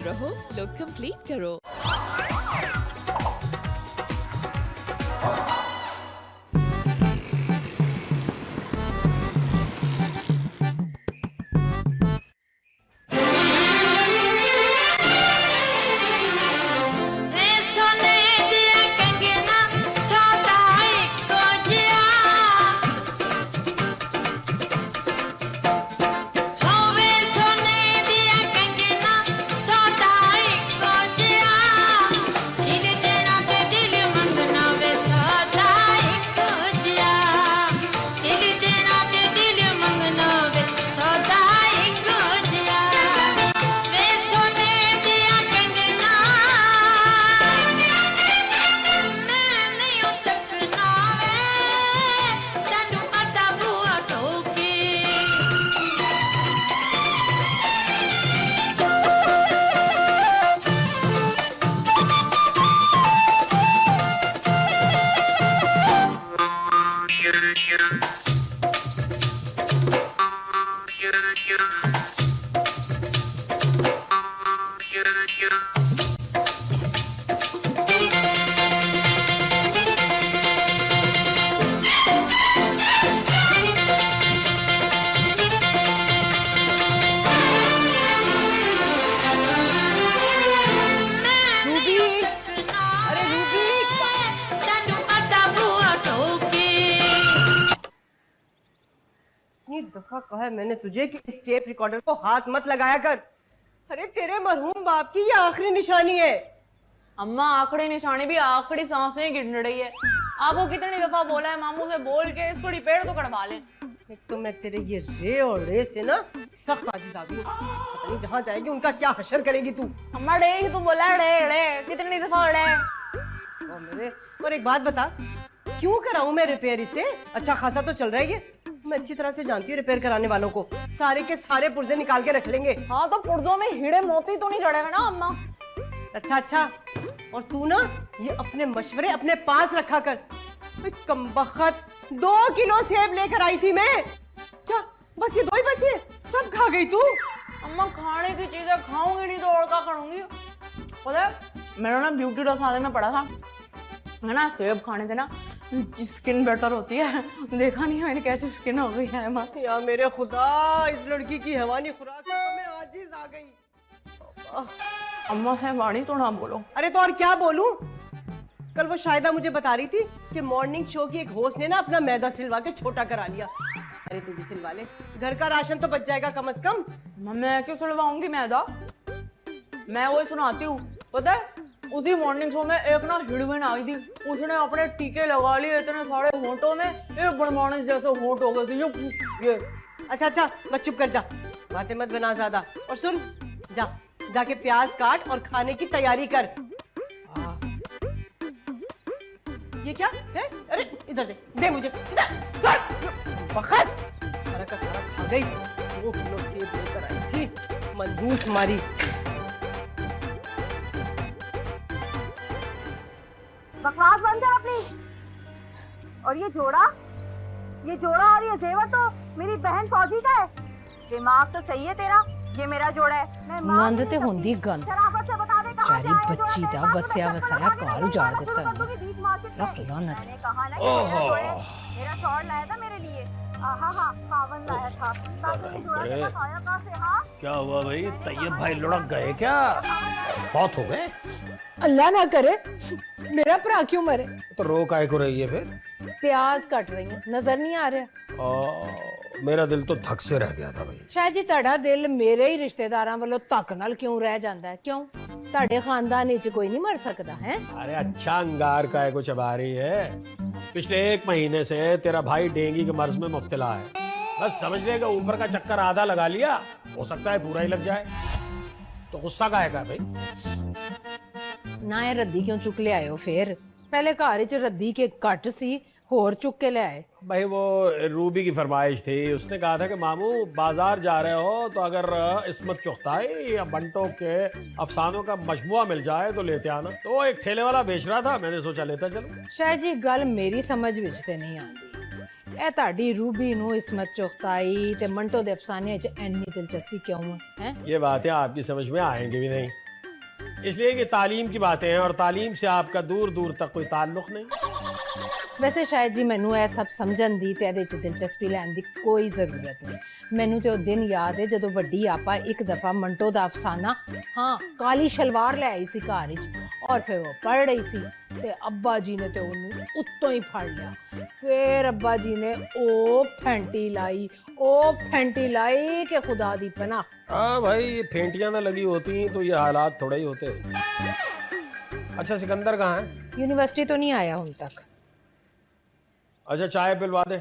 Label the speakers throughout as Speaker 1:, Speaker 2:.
Speaker 1: रहो, look complete करो।
Speaker 2: दफा कहा है मैंने तुझे कि इस टेप रिकॉर्डर को हाथ मत लगाया कर। अरे तेरे मरहूम बाप की ये आखिरी निशानी है।
Speaker 3: अम्मा आखिरी निशानी भी आखिरी सांसें गिन रही है। आपको कितनी दफा बोला है मामू से बोल के इसको रिपेयर तो करवा ले।
Speaker 2: एक तो मैं तेरे ये रे और रे से ना सख्त आजिज़ आ गई हूं। पता नहीं जहां जाएगी उनका क्या हशर करेगी तू।
Speaker 3: अम्मा रे ही तो बोला रे रे कितनी दफा रे।
Speaker 2: और मेरे और एक बात बता, क्यों कराऊं मैं रिपेयर इसे? अच्छा खासा तो चल रहा है ये। मैं अच्छी तरह से जानती हूँ रिपेयर कराने वालों को, सारे के सारे पुर्जे निकाल के रख लेंगे।
Speaker 3: हाँ तो पुर्जों में हीड़े मोती तो नहीं जड़ेगा ना अम्मा।
Speaker 2: अच्छा और तू ना ये अपने मशवरे अपने पास रखा कर। कमबख्त 2 किलो सेब लेकर आई थी मैं, क्या बस ये 2 ही बचे? सब खा गई तू।
Speaker 3: अम्मा खाने की चीजें खाऊंगी नहीं तो और क्या करूंगी। पता है मेरा ना ब्यूटी डॉक्टर में पढ़ा था है ना, सेब खाने से ना स्किन बेटर होती है। देखा नहीं मैंने कैसी स्किन हो गई है अम्मा।
Speaker 2: या मेरे खुदा, इस लड़की की हैवानी खुराक से तो मैं आजिज आ गई।
Speaker 3: अम्मा है वाणी तो ना बोलो।
Speaker 2: अरे तो और क्या बोलूं? कल वो शायदा मुझे बता रही थी कि मॉर्निंग शो की एक होस्ट ने ना अपना मैदा सिलवा के छोटा करा लिया। अरे तू भी सिलवा ले, घर का राशन तो बच जाएगा कम से कम।
Speaker 3: मैं क्यों सिलवाऊंगी मैदा, मैं वही सुनाती हूँ। पता है उसी मॉर्निंग शो में एक ना हीरोइन आई थी, उसने अपने टीके लगा लिए इतने सारे होंठों में, एक बनमानस जैसे होंठ हो गए थे ये।
Speaker 2: अच्छा बस चुप कर जा, बातें मत बना ज्यादा। और सुन, जाके प्याज काट और खाने की तैयारी कर। ये क्या है? अरे इधर दे मुझे, इधर बखत सारा का सारा खा गई। 2 किलो सेब लेकर आई थी, मनहूस मारी।
Speaker 4: बकवास बंद है अपनी। और ये जोड़ा और ये जेवर तो मेरी बहन फौजी का है। दिमाग तो सही है तेरा, ये मेरा जोड़ा है। मैं
Speaker 5: नंद ते होंदी गंद
Speaker 4: शराफत से बता दे कहां
Speaker 5: चारी बच्ची दा वसिया वसाया कार उजाड़ देता है। रख लानत।
Speaker 4: मैंने कहा ना ये मेरा जोड़ा है, मेरा शॉर्ट लाया था मेरे लिए। हाँ पावन लाया था।
Speaker 6: क्या हुआ भाई, तैयब भाई लुढ़क गए क्या? फौत हो गए?
Speaker 5: अल्लाह ना करे, मेरा भरा क्यों मरे?
Speaker 6: तो रो काहे को रही है फिर?
Speaker 5: प्याज कट रही है, नजर नहीं आ रहा।
Speaker 6: मेरा दिल तो धक से रह गया था भाई।
Speaker 5: शायद जी ਤੁਹਾਡਾ दिल मेरे ही रिश्तेदारां वालों धक नाल क्यों रह जाता है? क्यों ਤੁਹਾਡੇ खानदान विच कोई नहीं मर सकता है?
Speaker 6: अरे अच्छा अंगार का है कुछ चबा रही है। पिछले 1 महीने से तेरा भाई डेंगू के मर्ज में मुब्तला है। बस समझ लेगा ऊपर का चक्कर आधा लगा लिया, हो सकता है पूरा ही लग जाए। तो गुस्सा काहे का भाई?
Speaker 5: ना ये रद्दी क्यों चुक ले आए हो फिर? पहले घर च रद्दी के घट सी, होर चुक के ले आए।
Speaker 6: भाई वो रूबी की फरमाइश थी, उसने कहा था कि मामू बाजार जा रहे हो तो अगर इस्मत चुगताई या बंटो के अफसानों का मजमुआ मिल जाए तो लेते आना। तो एक ठेले वाला बेच रहा था, मैंने सोचा लेता चलो।
Speaker 5: शायद जी गल मेरी समझ विच ते नहीं आती। ए ताड़ी रूबी नू इस्मत चुगताई ते मंटो दे अफसाने च इन्नी दिलचस्पी क्यों है?
Speaker 6: ये बातें आपकी समझ में आएंगी भी नहीं। इसलिए कि तालीम की बातें हैं और तालीम से आपका दूर दूर तक कोई ताल्लुक नहीं।
Speaker 5: वैसे शायद जी मैनू ਇਹ ਸਭ ਸਮਝਣ ਦੀ ਤੇ ਇਹਦੇ ਚ ਦਿਲਚਸਪੀ ਲੈਣ ਦੀ ਕੋਈ ਜ਼ਰੂਰਤ ਨਹੀਂ। ਮੈਨੂੰ ਤੇ ਉਹ ਦਿਨ ਯਾਦ ਹੈ ਜਦੋਂ ਵੱਡੀ ਆਪਾ ਇੱਕ ਦਫਾ ਮੰਟੋ ਦਾ ਅਫਸਾਨਾ ਹਾਂ ਕਾਲੀ ਸ਼ਲਵਾਰ ਲੈ ਆਈ ਸੀ ਘਰ ਵਿੱਚ ਔਰ ਫਿਰ ਉਹ ਪੜ ਰਹੀ ਸੀ ਤੇ ਅੱਬਾ ਜੀ ਨੇ ਤੇ ਉਹਨੂੰ ਉੱਤੋਂ ਹੀ ਫੜ ਲਿਆ। ਫਿਰ ਅੱਬਾ ਜੀ ਨੇ ਉਹ ਫੈਂਟੀ ਲਾਈ ਕਿ खुदा दी पनाह।
Speaker 6: हाँ भाई, ये फेंटियां ना लगी होती तो ये हालात थोड़े ही होते। अच्छा, सिकंदर कहाँ है?
Speaker 5: यूनिवर्सिटी तो नहीं आया उन तक।
Speaker 6: अच्छा, चाय पिलवा दे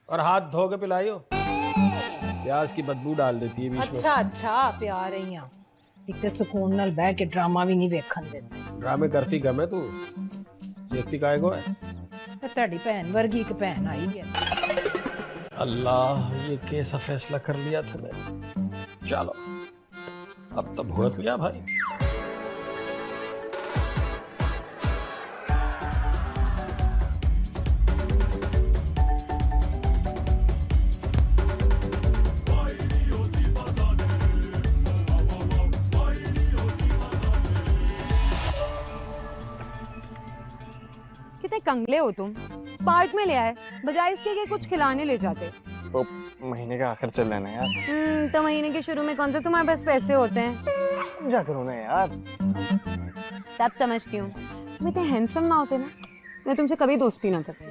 Speaker 6: और हाथ धो के पिलाइयो, प्याज की बदबू डाल देती है बीच में।
Speaker 5: अच्छा प्या रही हैं। एक तो सुकून नाल बह के ड्रामा भी नहीं वेखन देते।
Speaker 6: ड्रामे करती कम है तू, देखती काहे को है?
Speaker 5: ते तुहाडी भैन वर्गी एक भैन आई है।
Speaker 6: अल्लाह, ये कैसा फैसला कर लिया था मैंने। चलो अब तो भुगत लिया भाई।
Speaker 4: कितने कंगले हो तुम। पार्क में ले आए बजाय इसके कि कुछ खिलाने ले जाते।
Speaker 7: तो महीने का आखिर चल लेना यार।
Speaker 4: तो महीने के शुरू में कौन से तुम्हारे पास पैसे होते हैं।
Speaker 7: जा करो ना यार।
Speaker 4: सब समझती हूँ, तुम इतने हैंडसम ना होते ना मैं तुमसे कभी दोस्ती ना करती।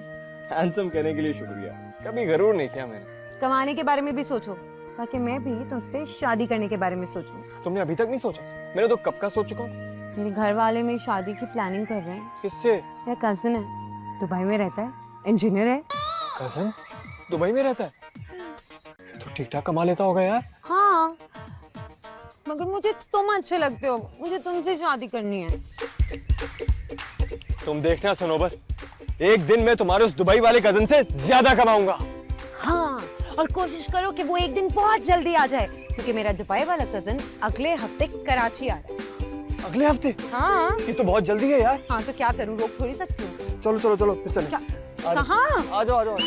Speaker 7: हैंडसम कहने के लिए शुक्रिया, कभी गरूर नहीं किया मैंने।
Speaker 4: कमाने के बारे में भी सोचो ताकि मैं भी तुमसे शादी करने के बारे में सोचूं।
Speaker 7: तुमने अभी तक नहीं सोचा? मैंने तो कब का सोच चुका हूँ।
Speaker 4: मेरे घर वाले मेरी शादी की प्लानिंग कर रहे हैं।
Speaker 7: किससे?
Speaker 4: मेरा कजिन है, दुबई में रहता है, इंजीनियर है।
Speaker 7: कजन दुबई में रहता है? तो ठीक ठाक कमा लेता होगा यार।
Speaker 4: हाँ, मगर मुझे तुम अच्छे लगते हो, मुझे तुमसे शादी करनी है।
Speaker 7: तुम देखना सनोबर, एक दिन मैं तुम्हारे उस दुबई वाले कजन से ज्यादा कमाऊंगा।
Speaker 4: हाँ, और कोशिश करो कि वो एक दिन बहुत जल्दी आ जाए क्योंकि मेरा दुबई वाला कजन अगले हफ्ते कराची आ रहा है।
Speaker 7: अगले हफ्ते?
Speaker 4: हाँ।
Speaker 7: ये तो बहुत जल्दी है यार।
Speaker 4: हाँ तो क्या करूँ, रोक थोड़ी सकती हूँ।
Speaker 7: चलो चलो चलो फिर चलें।
Speaker 4: कहाँ?
Speaker 7: आ जाओ आ जाओ।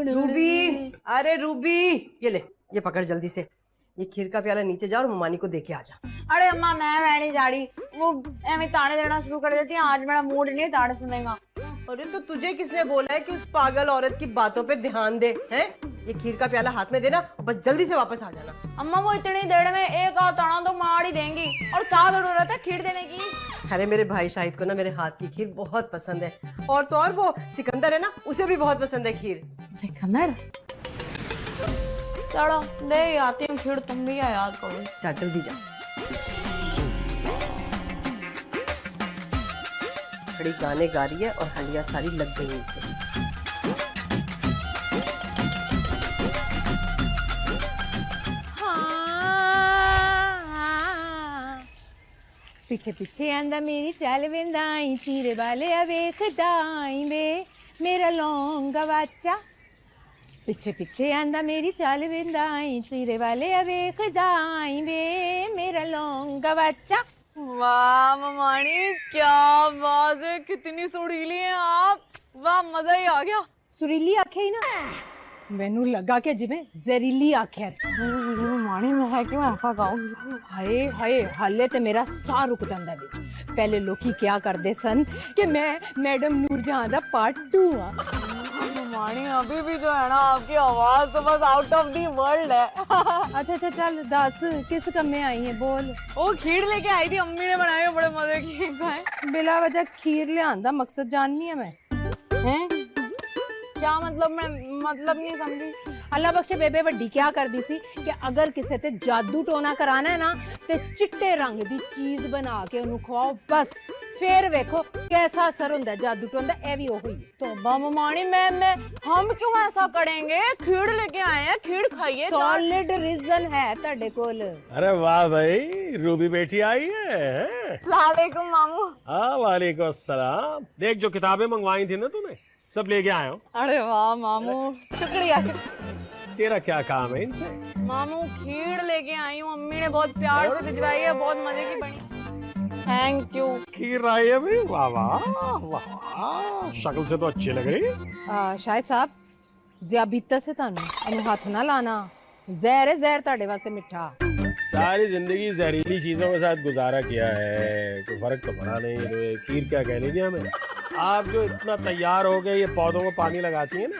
Speaker 2: रूबी, अरे रूबी, ये ले, ये पकड़ जल्दी से। ये खीर का प्याला नीचे जा और ममानी को देके आ जा।
Speaker 3: अरे अम्मा मैं नहीं जा रही, वो एवं ताने देना शुरू कर देती है। आज मेरा मूड नहीं ताने सुनेगा।
Speaker 2: अरे तो तुझे किसने बोला है कि उस पागल औरत की बातों पे ध्यान दे? हैं? ये खीर का प्याला हाथ में देना, बस जल्दी से वापस आ जाना।
Speaker 3: अम्मा वो इतनी देर में एक और ताना तो मार ही देंगी, और क्या जरूरत है खीर देने की।
Speaker 2: अरे मेरे भाई शाहिद को ना मेरे हाथ की खीर बहुत पसंद है, और तो और वो सिकंदर है ना, उसे भी बहुत पसंद है खीर।
Speaker 3: सिकंदर? चलो दे आती हूँ खीर, तुम भी याद करो।
Speaker 2: जा जल्दी जा। खड़ी गाने गा रही है और हंडिया सारी लग गई नीचे।
Speaker 5: पीछे पीछे आंदा मेरी चाल वेंदाई तीरे वाले वेखदाई वे मेरा लौंगा वाचा। पीछे पीछे आंदा मेरी चाल वेंदाई तीरे वाले वेखदाई वे मेरा लौंगा वाचा।
Speaker 3: वाह ममानी, क्या आवाज है, कितनी सुरीली हैं आप। वाह मजा ही आ गया।
Speaker 5: सुरीली आखे ही ना, मैनू लगा के जिवें जहरीली आखे।
Speaker 3: ममानी मैं है क्यों ऐसा गाऊं।
Speaker 5: हाय हाय, हाले ते मेरा साह रुक जांदा विच। पहले लोकी क्या करदे सन कि मैं मैडम नूरजहां दा पार्ट 2 हां।
Speaker 3: ममानी अभी भी जो है ना आपकी आवाज तो बस आउट ऑफ दी वर्ल्ड है।
Speaker 5: अच्छा अच्छा चल दस किस काम में आई है बोल।
Speaker 3: वो खीर लेके आई थी, अम्मी ने बनाई है, बड़े मजे की खाए।
Speaker 5: बिला वजह खीर ले आंदा मकसद जाननी है मैं।
Speaker 3: हैं? क्या मतलब? मैं मतलब नहीं समझी।
Speaker 5: अल्लाह बख्शे बेबे वड्डी क्या कर दी सी कि अगर किसी ते जादू टोना कराना है ना ते चिट्टे रंग दी चीज बना के उन्हें खवाओ, बस फिर वेखो कैसा असर हुंदा जादू टोना। ए भी ओही
Speaker 3: तो ममानी मैं हम क्यों ऐसा करेंगे? खीर लेके आए हैं, खीर खाइए।
Speaker 5: सॉलिड रीजन है तड़े कोल।
Speaker 6: अरे वाह भाई, रूबी बेटी आई है।
Speaker 3: वालेकुम मामू।
Speaker 6: हाँ वालेकुम अस्सलाम। देख जो किताबें मंगवाई थी ना तूने, सब लेके आए हो।
Speaker 3: अरे वाह मामू, शुक्रिया।
Speaker 6: तेरा क्या काम है इनसे?
Speaker 3: मामू खीर लेके आई हूँ, अम्मी ने बहुत प्यार से भिजवाई है, बहुत मजे की बनी। Thank you.
Speaker 6: खीर आई है भाई, वाह वाह वाह, शक्ल से तो अच्छी लग रही है।
Speaker 5: शाहिद साहब ਜ਼ਿਆਬੀਤਾ ਸੇ ਤੁਹਾਨੂੰ ਇਹਨੂੰ ਹੱਥ ਨਾ ਲਾਣਾ ਜ਼ਹਿਰ ਹੈ ਜ਼ਹਿਰ ਤੁਹਾਡੇ ਵਾਸਤੇ ਮਿੱਠਾ
Speaker 6: सारी जिंदगी जहरीली चीजों के साथ गुजारा किया है, कोई फर्क तो पड़ा नहीं। तो ये खीर क्या कह लीजिए हमें। आप जो इतना तैयार हो गए, ये पौधों को पानी लगाती है ना,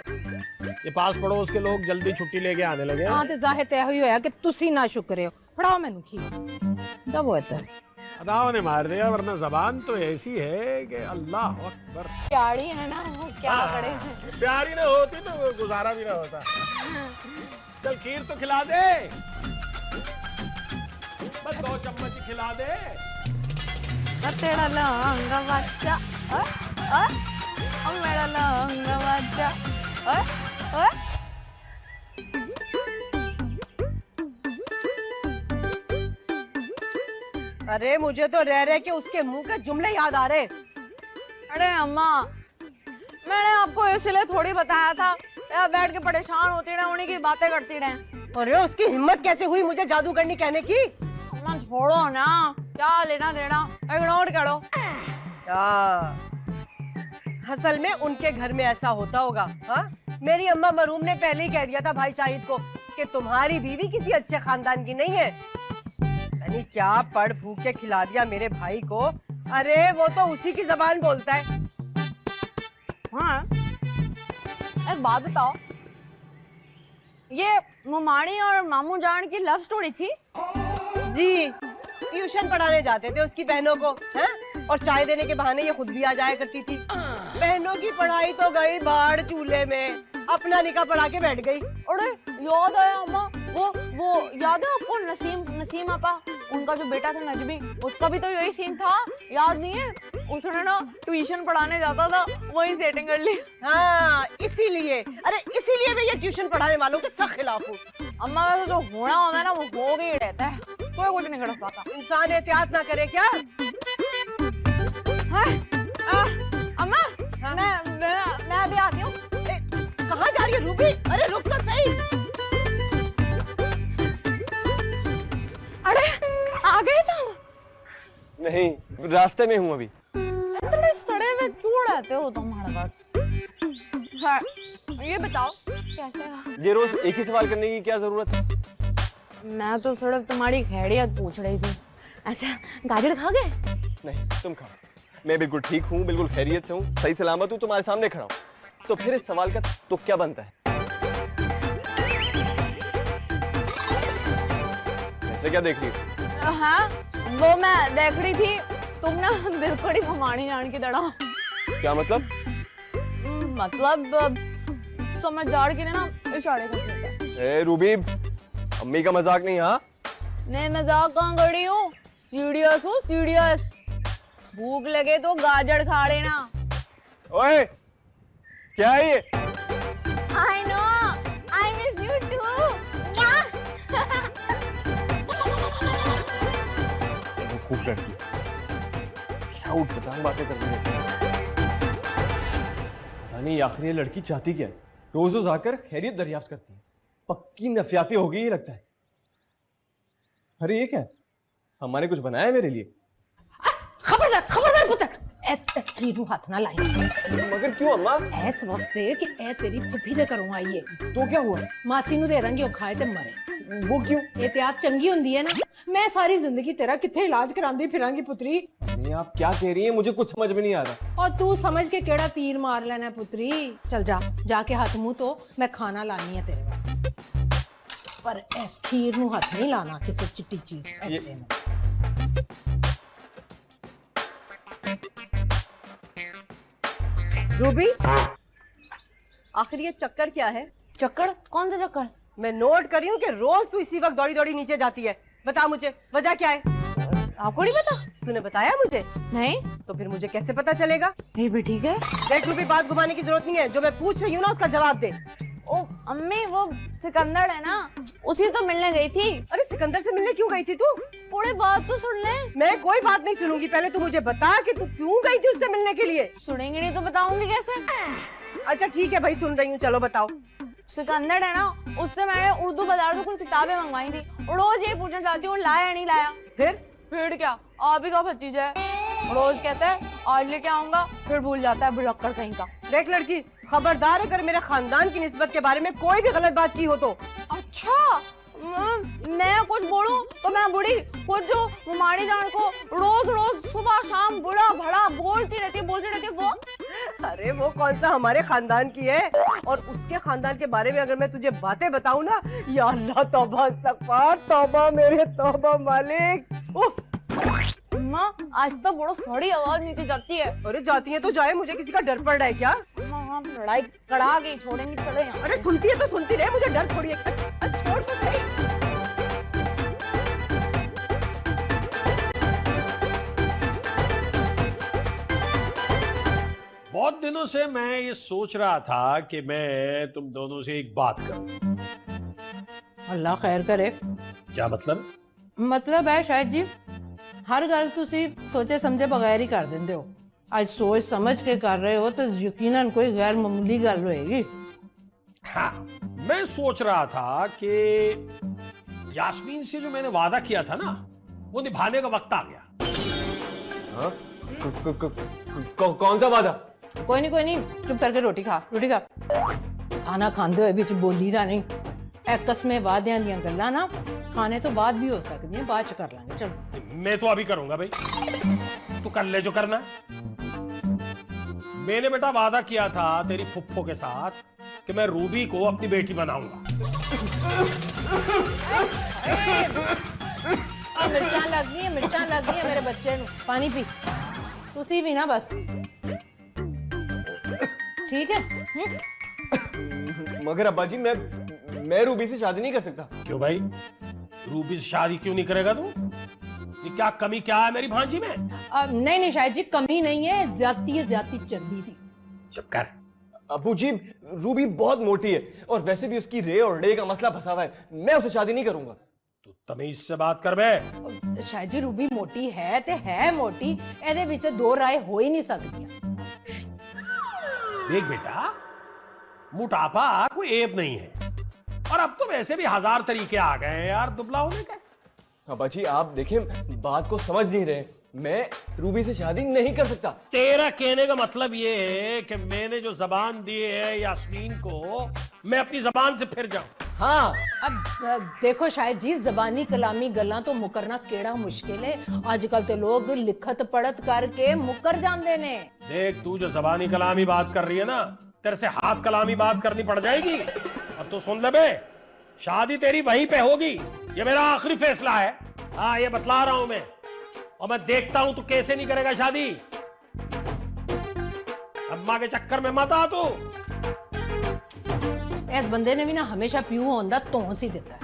Speaker 6: ये पास पड़ोस के लोग जल्दी छुट्टी लेके आने लगे हैं।
Speaker 5: ਹਾਂ ਤੇ ਜ਼ਾਹਿਰ ਤੇ ਇਹੋ ਹੀ ਹੋਇਆ ਕਿ ਤੁਸੀਂ ਨਾ ਸ਼ੁਕਰੇ ਹੋ ਫੜਾਓ ਮੈਨੂੰ ਖੀਰ ਦਬੋ ਇੱਧਰ
Speaker 6: अदाओं ने मार दिया, वरना जबान तो ऐसी है कि अल्लाह अकबर।
Speaker 3: प्यारी है ना वो, क्या करे।
Speaker 6: प्यारी ना होती तो वो गुजारा भी ना होता। चल खीर तो खिला दे, बस 2 चम्मच ही खिला दे।
Speaker 3: तेरा लहंगा बच्चा मेरा लहंगा बच्चा
Speaker 2: अरे मुझे तो रह रहे के उसके मुंह के जुमले याद आ रहे।
Speaker 3: अरे अम्मा, मैंने आपको इसलिए थोड़ी बताया था, यार बैठ के परेशान होती रहे, उन्हीं की बातें करती रहे।
Speaker 2: अरे उसकी हिम्मत कैसे हुई मुझे जादूगरनी कहने की।
Speaker 3: अम्मा छोड़ो ना, क्या लेना देना, इग्नोर करो।
Speaker 2: असल में उनके घर में ऐसा होता होगा। हाँ, मेरी अम्मा मरूम ने पहले ही कह दिया था भाई शाहिद को कि तुम्हारी बीवी किसी अच्छे खानदान की नहीं है। यानी क्या पढ़ भूख के खिला दिया मेरे भाई को। अरे वो तो उसी की जबान बोलता है।
Speaker 3: हाँ, एक बात बताओ, ये मुमानी और मामू जान की लव स्टोरी थी?
Speaker 2: जी, ट्यूशन पढ़ाने जाते थे उसकी बहनों को, हैं? और चाय देने के बहाने ये खुद भी आ जाया करती थी। बहनों की पढ़ाई तो गई बाढ़ चूल्हे में, अपना निकाह पढ़ा के बैठ गई।
Speaker 3: अरे याद आया अम्मा, वो याद है आपको नसीम आपा, उनका जो बेटा था नजमी, उसका भी तो यही सीन था, याद नहीं है? उसने ना ट्यूशन पढ़ाने जाता था, वही सेटिंग कर ली।
Speaker 2: हाँ, इसीलिए मैं ये ट्यूशन पढ़ाने वालों के सख्त खिलाफ हूँ।
Speaker 3: अम्मा वैसे जो होना होता है ना वो हो गई रहता है, कोई कुछ नहीं कर पाता।
Speaker 2: इंसान एहतियात ना करे क्या?
Speaker 3: अम्मा मैं अभी आती हूँ।
Speaker 2: कहाँ जा रही है रूबी? अरे रुक तो सही।
Speaker 3: अरे आ गए तुम?
Speaker 7: नहीं, रास्ते में हूँ अभी।
Speaker 3: इतने सड़े में क्यों रहते हो तुम हर वक्त? हाँ, ये बताओ कैसे हो?
Speaker 7: ये रोज एक ही सवाल करने की क्या जरूरत है?
Speaker 3: मैं तो सिर्फ तुम्हारी खैरियत पूछ रही थी। अच्छा, गाजर खाओगे?
Speaker 7: नहीं, तुम खाओ। मैं बिल्कुल ठीक हूँ, बिल्कुल खैरियत से हूँ, सही सलामत हूँ, तुम्हारे सामने खड़ा हूँ। तो फिर इस सवाल का तो क्या बनता है? ऐसे क्या देख रही हो?
Speaker 3: हाँ, वो मैं देख रही थी, तुम ना बिल्कुल ही मुमानी जान की तरह।
Speaker 7: क्या मतलब?
Speaker 3: मतलब समझदार के लिए ना इशारे करते हैं।
Speaker 7: ए रूबी, अम्मी का मजाक नहीं। हाँ,
Speaker 3: मैं मजाक कहाँ कर रही हूँ, सीरियस हूँ सीरियस। भूख लगे तो गाजर खा लेना।
Speaker 7: ओए, क्या है ये?
Speaker 3: I know, I miss you too.
Speaker 7: खूब लड़की, क्या उठपटांग बातें कर रही है। पता नहीं आखिर ये लड़की चाहती क्या है? रोज रोज आकर खैरियत दरियाफ्त करती है, पक्की नफियाती हो गई ये लगता है। अरे ये क्या है? हमारे कुछ बनाया है मेरे लिए?
Speaker 5: खबरदार पुत्र एस खीर ਨੂੰ हथ ना लाई।
Speaker 7: मगर क्यों अम्मा?
Speaker 5: ਐਸ ਵਾਸਤੇ ਕਿ ਇਹ ਤੇਰੀ ਫੁੱਫੀ ਦੇ ਘਰੋਂ ਆਈ ਏ।
Speaker 7: तो क्या हुआ?
Speaker 5: ਮਾਸੀ ਨੂੰ ਦੇ ਦਾਂਗੇ ਉਹ ਖਾਏ ਤੇ ਮਰੇ।
Speaker 7: वो क्यों?
Speaker 5: एहतियात चंगी होंदी है ना। मैं सारी जिंदगी तेरा किथे इलाज करांदी फिरांगी पुत्री।
Speaker 7: अम्मी आप क्या कह रही हैं? मुझे कुछ समझ में नहीं आ रहा।
Speaker 5: और तू समझ के केड़ा तीर मार लेना है पुत्री। चल जा, जाके हाथ मुंह तो मैं खाना लानी है तेरे वास्ते। पर इस खीर नु हाथ नहीं लाना किसी चिट्टी चीज ऐसे में।
Speaker 2: रूबी, आखिर ये चक्कर क्या है?
Speaker 3: चक्कर? कौन सा चक्कर?
Speaker 2: मैं नोट कर रही हूँ कि रोज तू इसी वक्त दौड़ी दौड़ी नीचे जाती है। बता मुझे वजह क्या है?
Speaker 3: आपको नहीं पता?
Speaker 2: तूने बताया मुझे?
Speaker 3: नहीं।
Speaker 2: तो फिर मुझे कैसे पता चलेगा?
Speaker 3: ये भी ठीक है।
Speaker 2: देख रूबी, बात घुमाने की जरूरत नहीं है, जो मैं पूछ रही हूँ ना उसका जवाब दे।
Speaker 3: ओ अम्मी, वो सिकंदर है ना, उसी तो मिलने गई थी।
Speaker 2: अरे सिकंदर से मिलने क्यों गई थी तू?
Speaker 3: पूरी बात तो सुन ले।
Speaker 2: मैं कोई बात नहीं सुनूंगी, पहले तू मुझे बता कि तू क्यों गई थी उससे मिलने के लिए।
Speaker 3: सुनेंगे नहीं तो बताऊंगी कैसे?
Speaker 2: अच्छा ठीक है भाई, सुन रही हूँ, चलो बताओ।
Speaker 3: सिकंदर है ना, उससे मैंने उर्दू बाजार से कुछ किताबें मंगवाई थी। रोज ये पूछना चाहती हूँ लाया या नहीं लाया। फिर क्या, आप ही का भतीजा है। रोज कहता है आज लेके आऊंगा, फिर भूल जाता है, भुलक्कड़ कहीं का।
Speaker 2: देख लड़की, खबरदार अगर मेरे खानदान की निस्बत के बारे में कोई भी गलत बात की हो तो।
Speaker 3: अच्छा मैं कुछ बोलूं तो मैं बुढ़ी खुद जो मुमाड़ी जान को रोज रोज सुबह शाम बुरा भला बोलती रहती है वो।
Speaker 2: अरे वो कौन सा हमारे खानदान की है, और उसके खानदान के बारे में अगर मैं तुझे बातें बताऊं ना, या अल्लाह तौबा इस्तगफार, तौबा मेरे तौबा मालिक। उफ।
Speaker 3: माँ आज तो बड़ो सड़ी आवाज नीचे जाती है।
Speaker 2: अरे जाती है तो जाए, मुझे किसी का डर पड़ रहा है क्या?
Speaker 3: हम लड़ाई कड़ा के छोड़ेंगे, चले यहाँ।
Speaker 2: अरे सुनती है तो सुनती रहे, मुझे डर थोड़ी है। छोड़ तो सही।
Speaker 6: बहुत दिनों से मैं ये सोच रहा था कि मैं तुम दोनों से एक बात करूं।
Speaker 5: अल्लाह खैर करे।
Speaker 6: क्या मतलब?
Speaker 5: मतलब है शायद जी हर गल तुसी सोचे समझे बगैर ही कर देंदे हो। आज सोच समझ के कर रहे हो तो यकीनन कोई गैर मामूली गल होएगी।
Speaker 6: हाँ, मैं सोच रहा था कि यास्मीन से जो मैंने वादा किया था ना, वो निभाने का वक्त आ गया।
Speaker 7: हाँ? कौन सा वादा?
Speaker 5: कोई नहीं चुप करके रोटी खा खाना खांदे हुए बिच बोली दा नहीं। एक कस्में वादियां दियां गल्लां ना खाने तो बाद भी हो सकती हैं, बाद च कर लेंगे। चलो
Speaker 6: मैं तो अभी करूंगा भाई, तू कर ले जो करना। मैंने बेटा वादा किया था तेरी फुफ्फो के साथ कि मैं रूबी को अपनी बेटी बनाऊंगा।
Speaker 5: मिर्चां लग गई है मेरे बच्चे ਨੂੰ। पानी पी तुसी भी ना बस, ठीक है?
Speaker 7: मगर अब्बा जी मैं रूबी से शादी नहीं कर सकता।
Speaker 6: क्यों भाई, रूबी से शादी क्यों नहीं करेगा तू? ये क्या कमी क्या है मेरी भांजी में?
Speaker 5: नहीं शायद जी कमी नहीं है, ज्यादती चर्बी थी।
Speaker 6: चुप कर।
Speaker 7: अब्बू जी रूबी बहुत मोटी है, और वैसे भी उसकी रे और डे का मसला फंसा हुआ है। मैं उससे शादी नहीं करूंगा।
Speaker 6: तू तमीज से बात कर बे।
Speaker 5: शायद जी रूबी मोटी है ते है मोटी, एदे विच दो राय हो ही नहीं सकती।
Speaker 6: देख बेटा, मोटापा कोई ऐब नहीं है, और अब तो वैसे भी 1000 तरीके आ गए हैं यार दुबला होने के।
Speaker 7: अब्बा जी आप देखें, बात को समझ नहीं रहे। मैं रूबी से शादी नहीं कर सकता।
Speaker 6: तेरा कहने का मतलब ये है कि मैंने जो जबान दी है यास्मीन को, मैं अपनी जबान से फिर जाऊं।
Speaker 7: हाँ।
Speaker 5: अब देखो शायद जी जबानी कलामी गल्लां तो मुकरना केड़ा मुश्किल है। आजकल तो लोग लिखत पढ़त करके मुकर जाते ने।
Speaker 6: देख तू जो जबानी कलामी बात कर रही है ना, तेरे से हाथ कलामी बात करनी पड़ जाएगी। अब तो सुन ले बे, शादी तेरी वहीं पे होगी, ये मेरा आखिरी फैसला है। हाँ ये बतला रहा हूं मैं, और मैं देखता हूं तू कैसे नहीं करेगा शादी। अम्मा के चक्कर में मत आ तू।
Speaker 5: इस बंदे ने भी ना हमेशा प्यू होंदा तोंस ही देता है।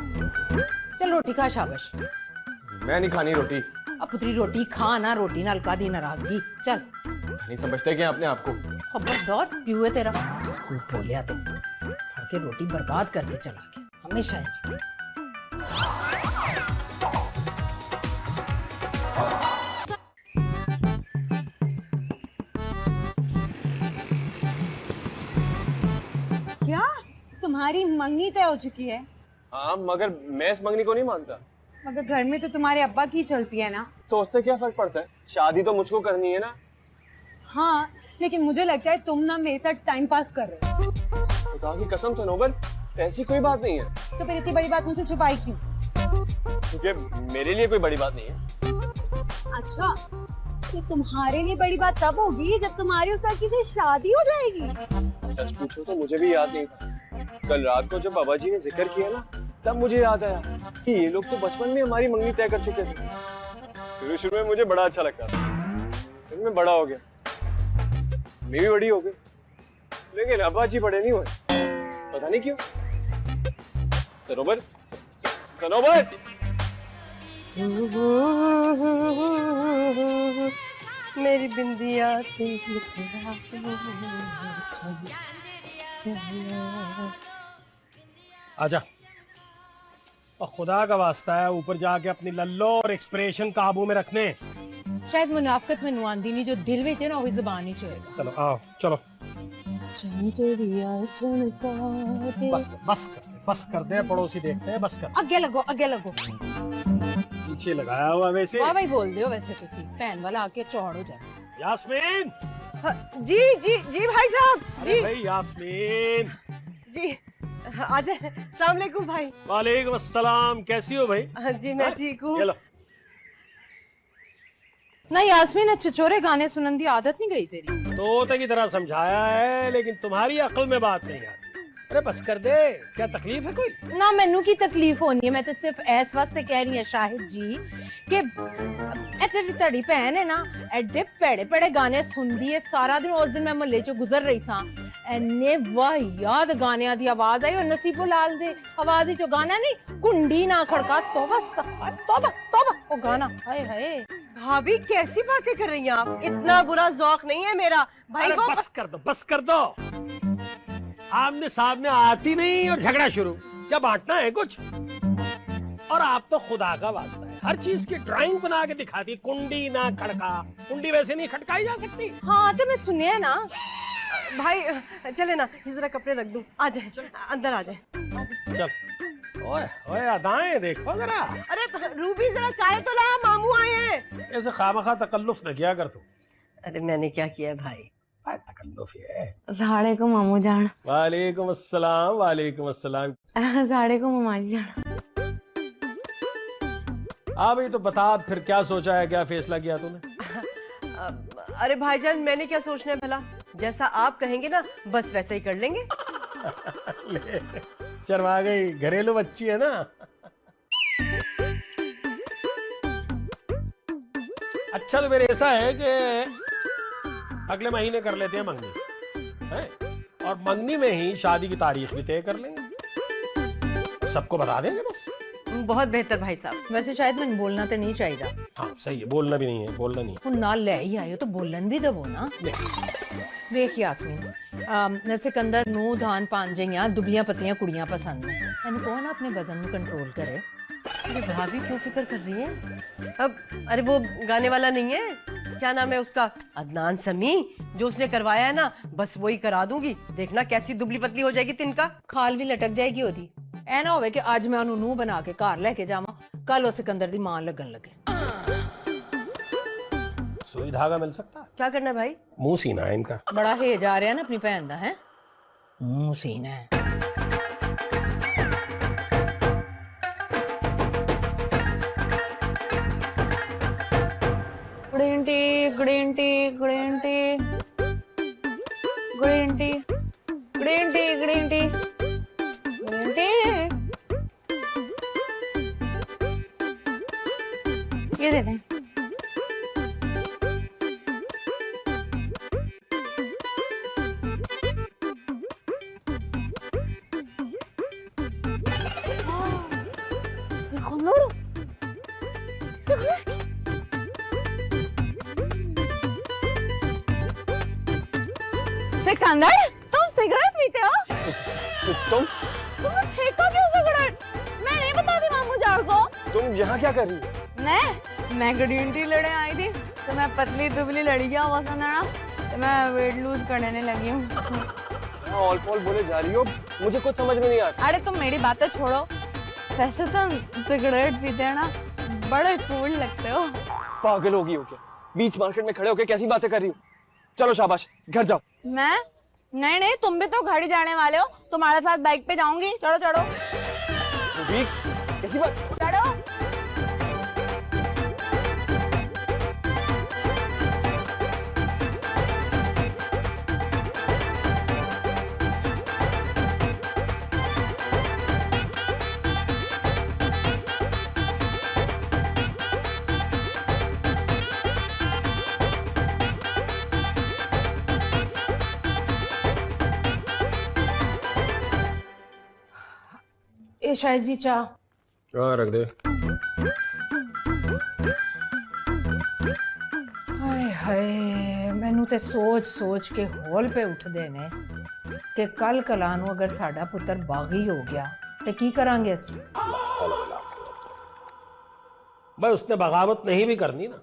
Speaker 5: चल रोटी खा शाबाश।
Speaker 7: मैं नहीं खानी रोटी।
Speaker 5: अब पुत्री रोटी खा ना, रोटी नाल कादी नाराजगी। चल
Speaker 7: नहीं समझते क्या अपने आप को?
Speaker 5: खबरदार प्यू है तेरा, कोई बोलिया तो फड़ के रोटी बर्बाद करके चला गया हमेशा जी।
Speaker 8: क्या तुम्हारी मंगनी तय हो चुकी है?
Speaker 7: हाँ मगर मैं इस मंगनी को नहीं मानता।
Speaker 8: मगर घर में तो तुम्हारे अब्बा की चलती है ना।
Speaker 7: तो उससे क्या फर्क पड़ता है? शादी तो मुझको करनी है ना।
Speaker 8: हाँ लेकिन मुझे लगता है तुम ना मेरे साथ टाइम पास कर रहे हो।
Speaker 7: खुदा की कसम से नोबल, ऐसी कोई बात नहीं है।
Speaker 8: तो फिर इतनी बड़ी बात मुझसे छुपाई क्यों?
Speaker 7: क्योंकि मेरे लिए कोई बड़ी बात नहीं है।
Speaker 8: अच्छा तो तुम्हारे लिए बड़ी बात तब होगी जब तुम्हारी उस लड़की से शादी हो जाएगी।
Speaker 7: सच पूछो तो मुझे भी याद नहीं था। कल रात को जब बाबा जी ने जिक्र किया ना, तब मुझे याद आया कि ये लोग तो बचपन में हमारी मंगनी तय कर चुके थे। शुरू में मुझे बड़ा अच्छा लगता था, फिर मैं बड़ा हो गया, मैं भी बड़ी हो गई, लेकिन अब्बा जी बड़े नहीं हुए। पता नहीं क्यों। सनोबर, सनोबर,
Speaker 2: मेरी बिंदिया
Speaker 6: आजा। और खुदा का वास्ता है ऊपर जाके अपनी लल्लो और एक्सप्रेशन काबू में रखने।
Speaker 5: शायद मुनाफकत में नुआंदी नहीं, जो दिल में है ना वही जुबान ही चलेगा।
Speaker 6: चलो आओ चलो। बस कर दे, पड़ोसी देखते हैं। बस कर,
Speaker 5: अगे लगो।
Speaker 6: पीछे लगाया हुआ वैसे।
Speaker 5: वाह भाई बोल दियो वैसे तुसी भैन वाला आके चौड़ हो जाए।
Speaker 6: यास्मीन
Speaker 2: जी जी जी भाई साहब
Speaker 6: अरे
Speaker 2: जी
Speaker 6: भाई यास्मीन।
Speaker 2: जी आ जाए। अस्सलाम वालेकुम भाई।
Speaker 6: वालेकुम अस्सलाम, कैसी हो भाई?
Speaker 2: हाँ जी मैं ठीक हूँ।
Speaker 6: ये लो।
Speaker 5: ना यास्मीन छिछोरे गाने सुनने की आदत नहीं गई तेरी?
Speaker 6: तोते की तरह समझाया है लेकिन तुम्हारी अक्ल में बात नहीं आती। अरे बस कर दे, क्या तकलीफ है कोई?
Speaker 5: ना मैनू की तकलीफ होनी है, मैं तो सिर्फ इस वास्ते कह रही हूँ शाहिद जी कि तेरी तड़ी भैन है ना एडे पेड़े पेड़े गाने सुनदी है सारा दिन। उस दिन मैं मोहल्ले चो गुजर रही सा, एने वाहियात गानियां दी आवाज आई और नसीबो लाल दे आवाज चो गाना नहीं कुंडी ना खड़का तौबा अस्तगफुर तौबा तौबा वो गाना हाय हाय।
Speaker 2: भाभी कैसी बातें कर रही हैं आप? इतना बुरा जौक नहीं है मेरा भाई
Speaker 6: अरे
Speaker 2: को।
Speaker 6: बस कर दो, बस कर दो। आमने सामने आती नहीं और झगड़ा शुरू। क्या बांटना है कुछ? और आप तो खुदा का वास्ता है हर चीज की ड्राइंग बना के दिखाती। कुंडी ना खड़का, कुंडी वैसे नहीं खड़काई जा सकती।
Speaker 5: हाँ तो मैं सुनिए ना
Speaker 2: भाई चले ना, ये जरा कपड़े रख दूं। आ जाए अंदर आ जाए।
Speaker 6: चल। ओए ओए अदाएं देखो जरा।
Speaker 2: अरे रूबी जरा चाय तो ला, मामू आए हैं।
Speaker 6: ऐसे खामखा तकल्लुफ न किया कर तू।
Speaker 2: अरे मैंने क्या किया भाई?
Speaker 6: तकल्लुफ है।
Speaker 3: साड़े को मामू जान।
Speaker 6: वालेकुम अस्सलाम। वालेकुम अस्सलाम।
Speaker 3: साड़े को मामाजी जान।
Speaker 6: हाँ भाई तो बता फिर क्या सोचा है, क्या फैसला किया तूने?
Speaker 2: अरे भाईजान मैंने क्या सोचना है भला, जैसा आप कहेंगे ना बस वैसे ही कर लेंगे।
Speaker 6: ले, शर्मा गई, घरेलू बच्ची है ना। अच्छा तो मेरे ऐसा है कि अगले महीने कर लेते हैं मंगनी है? और मंगनी में ही शादी की तारीख भी तय कर लेंगे, सबको बता देंगे बस।
Speaker 2: बहुत बेहतर भाई साहब।
Speaker 5: वैसे शायद मैंने बोलना तो नहीं चाहिए।
Speaker 6: हाँ सही है, बोलना भी नहीं है, बोलना नहीं है।
Speaker 5: ਹੁਣ ਨਾਲ ਲੈ ਹੀ ਆਇਓ ਤਾਂ ਬੋਲਣ ਵੀ ਦਵੋ ਨਾ। ਵੇਖ ਯਾਸਮੀਨ ਸਿਕੰਦਰ ਨੂੰ ਦਾਨ ਪਾਣ ਜਈਆਂ ਦੁਬਲੀਆਂ ਪਤਲੀਆਂ ਕੁੜੀਆਂ ਪਸੰਦ ਨੇ। ਇਹਨੂੰ ਕਹੋ ਨਾ ਆਪਣੇ ਵਜ਼ਨ ਨੂੰ ਕੰਟਰੋਲ करे।
Speaker 2: अरे भाभी क्यों फिक्र कर रही है? अब अरे वो गाने वाला नहीं है, क्या नाम है उसका, अदनान समी, जो उसने करवाया है ना बस वही करा दूंगी। देखना कैसी दुबली पतली हो जाएगी तिनका।
Speaker 5: ਖਾਲ ਵੀ ਲਟਕ ਜਾਏਗੀ ਉਹਦੀ। ਐ ਨਾ ਹੋਵੇ ਕਿ ਅੱਜ ਮੈਂ ਉਹਨੂੰ ਨੂੰਹ ਬਣਾ ਕੇ ਘਰ ਲੈ ਕੇ ਜਾਵਾਂ, ਕੱਲ ਉਹ ਸਿਕੰਦਰ ਦੀ ਮਾਂ ਲੱਗਣ ਲੱਗੇ।
Speaker 6: सुई धागा मिल सकता है?
Speaker 2: क्या करना है भाई?
Speaker 6: मुंह सीना है इनका।
Speaker 5: बड़ा हेज आ रहा है ना अपनी भैन दा है, मुंह सीना है।
Speaker 3: Green tea green tea green tea green tea green tea green tea green tea. ये दे दें। सिकंदर तुम सिगरेट पीते हो?
Speaker 7: तुम
Speaker 3: फेंको क्यों सिगरेट? मैं नहीं बताती मामू जान को।
Speaker 7: तुम यहाँ क्या कर रही हो?
Speaker 3: मैं ग्रीन टी लेने आई थी तो मैं पतली दुबली लड़कियां पसंद है ना, तो मैं वेट लूज करने लगी हूँ।
Speaker 7: ऑल फॉल बोले जा रही हो, मुझे कुछ समझ में नहीं आता।
Speaker 3: अरे तुम मेरी बातें छोड़ो, वैसे तुम सिगरेट पीते हैं ना बड़े कूल लगते हो।
Speaker 7: पागल होगी हो क्या? बीच मार्केट में खड़े होकर कैसी बातें कर रही हो? चलो शाबाश घर जाओ।
Speaker 3: मैं नहीं नहीं, तुम भी तो गाड़ी जाने वाले हो, तुम्हारे साथ बाइक पे जाऊंगी। चढ़ो चढ़ो
Speaker 7: कैसी बात?
Speaker 3: चढ़ो।
Speaker 5: ये शायद जी चाह।
Speaker 6: हाँ रख दे।
Speaker 5: हाय हाय मैनू ते सोच सोच के होल पे उठदे ने कि कल कला नू अगर साडा पुत्र बागी हो गया तो की करांगे असीं?
Speaker 6: भाई उसने बगावत नहीं भी करनी ना,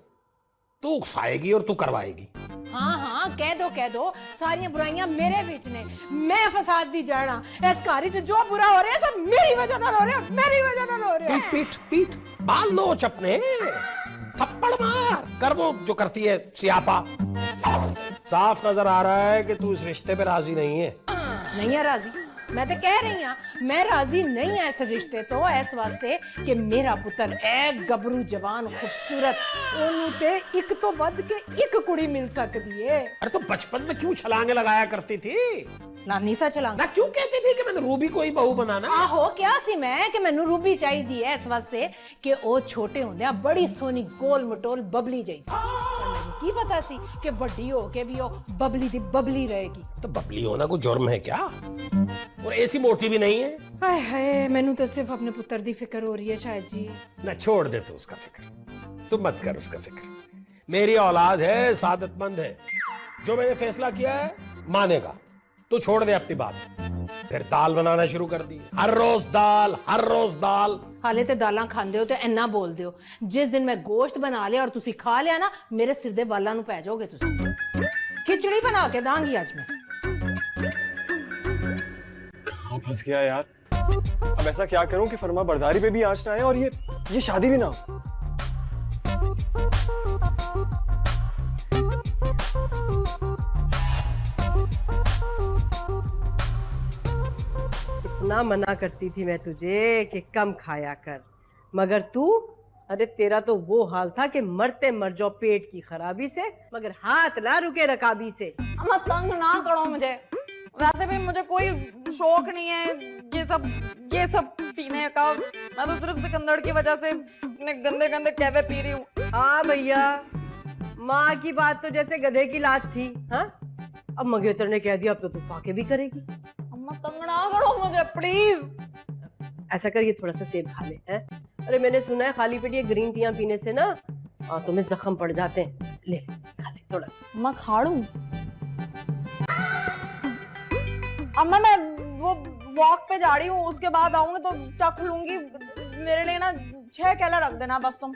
Speaker 6: तू उकसाएगी और तू करवाएगी।
Speaker 5: हाँ हाँ कह दो सारी बुराइयां मेरे बीच ने, मैं फसाद दी जाना। इस घर च जो बुरा हो रहा है सब मेरी वजह नाल हो रहा है, मेरी वजह नाल हो रहा है।
Speaker 6: पीठ पीठ बाल नोच अपने, थप्पड़ मार कर वो जो करती है सियापा। साफ नजर आ रहा है कि तू इस रिश्ते पे राजी नहीं है।
Speaker 5: नहीं है राजी, मैं तो कह रही हाँ मैं राजी नहीं है इस रिश्ते तो इस वास्ते कि मेरा पुत्र है गबरू जवान खूबसूरत ओनू ते एक तो वध के एक कुड़ी मिल सकती है।
Speaker 6: अरे तो बचपन में क्यों छलांगे लगाया करती थी?
Speaker 5: नानी सा चलांगा
Speaker 6: ना क्यों कहती थी कि मैंने रूबी को ही बहू बनाना?
Speaker 5: आहो क्या सी मैं कि मैनू रूबी चाहिए है इस वास्ते कि ओ छोटे होंदे बड़ी सोनी गोल मटोल बबली जैसी। मैनू की पता सी कि वड्डी होके भी ओ बबली दी बबली रहेगी।
Speaker 6: तो बबली होना कोई जुर्म है क्या? और ऐसी मोटी भी नहीं है।
Speaker 5: हाय हाय मैनू तो सिर्फ अपने पुत्र दी फिक्र हो रही है शायद जी।
Speaker 6: ना छोड़ दे तू उसका फिक्र, तू मत कर उसका फिक्र। मेरी औलाद है, सादतमंद है, जो मैंने फैसला किया है मानेगा। तू छोड़ दे अपनी बात, फिर दाल बनाना शुरू कर दी। हर रोज दाल, हर रोज दाल।
Speaker 5: हाले ते दालां खांदे हो ते इन्ना बोल दियो जिस दिन मैं गोश्त बना लिया और तुसी खा लिया ना मेरे सिर दे वाला नु पै जाओगे तुसी। खिचड़ी बना के दांगी आज मैं।
Speaker 7: कहाँ फंस गया यार। अब ऐसा क्या करूं कि फरमा बरदारी पे भी आंच ना आए और ये शादी भी ना हो।
Speaker 2: इतना मना करती थी मैं तुझे कि कम खाया कर, मगर तू, अरे तेरा तो वो हाल था कि मरते मर जाओ पेट की खराबी से, मगर हाथ ना रुके रकाबी से।
Speaker 3: अम्मा तंग ना करो मुझे, वैसे भी मुझे कोई शौक नहीं है ये सब पीने का। मैं तो सिर्फ सिकंदर की वजह से इतने गंदे गंदे कहवे पी रही हूँ।
Speaker 2: हाँ भैया, माँ की बात तो जैसे गधे की लात थी। हाँ अब मंगेतर ने कह दिया, अब तो तू पाके भी करेगी।
Speaker 3: अम्मा तंग ना करो मुझे प्लीज।
Speaker 2: ऐसा कर, ये थोड़ा सा सेब खा ले। हैं? अरे मैंने सुना है खाली पेट ये ग्रीन टीयां पीने से ना तुम्हें जख्म पड़ जाते हैं। ले खा ले थोड़ा सा।
Speaker 3: अम्मा खाड़ू। अम्मा मैं वो वॉक पे जा रही हूँ, उसके बाद आऊंगी तो चख लूंगी। मेरे लिए ना 6 केला रख देना बस तुम।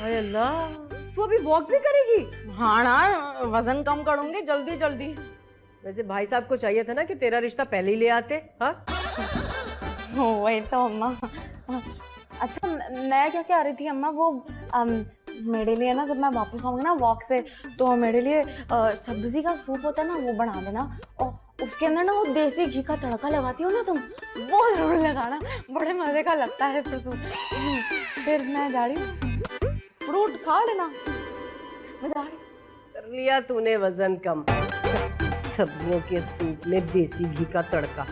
Speaker 2: हाय अल्लाह, तू अभी वॉक भी करेगी?
Speaker 3: हाँ ना, वजन कम करूंगी जल्दी जल्दी।
Speaker 2: वैसे भाई साहब को चाहिए था ना कि तेरा रिश्ता पहले ही ले आते। हाँ
Speaker 3: वही तो अम्मा। अच्छा मैं क्या कह रही थी अम्मा, वो मेरे लिए ना जब मैं वापस आऊंगी ना वॉक से तो मेरे लिए सब्जी का सूप होता है ना वो बना देना, और उसके अंदर ना वो देसी घी का तड़का लगाती हो ना तुम, वो जरूर लगाना, बड़े मजे का लगता है फिर सूप। फिर मैं जा रही हूँ, फ्रूट खा लेना। मैं जा रही हूँ।
Speaker 2: कर लिया तूने वजन कम, सब्जियों के सूप में देसी घी का तड़का।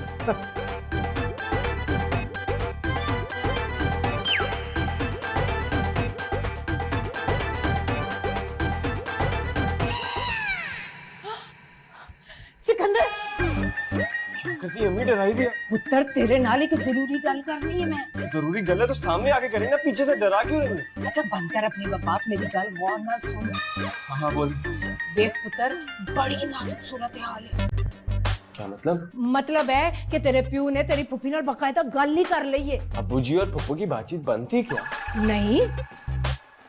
Speaker 7: करती अम्मी, डराई दिया।
Speaker 5: पुत्र तेरे नाल एक जरूरी गल करनी है मैं।
Speaker 7: जरूरी गल है तो सामने आके करें ना, पीछे से डरा क्यों रही है?
Speaker 5: अच्छा बंद कर अपनी बकवास, मेरी गल गौर नाल सुन।
Speaker 7: हाँ बोल।
Speaker 5: देख पुत्र बड़ी नाजुक सूरत हाल है।
Speaker 7: क्या मतलब?
Speaker 5: मतलब है कि तेरे प्यू ने तेरी फुफी नाल बकायदा गल ही कर ली है।
Speaker 7: अब्बू जी और पप्पू की बातचीत बंद थी क्या?
Speaker 5: नहीं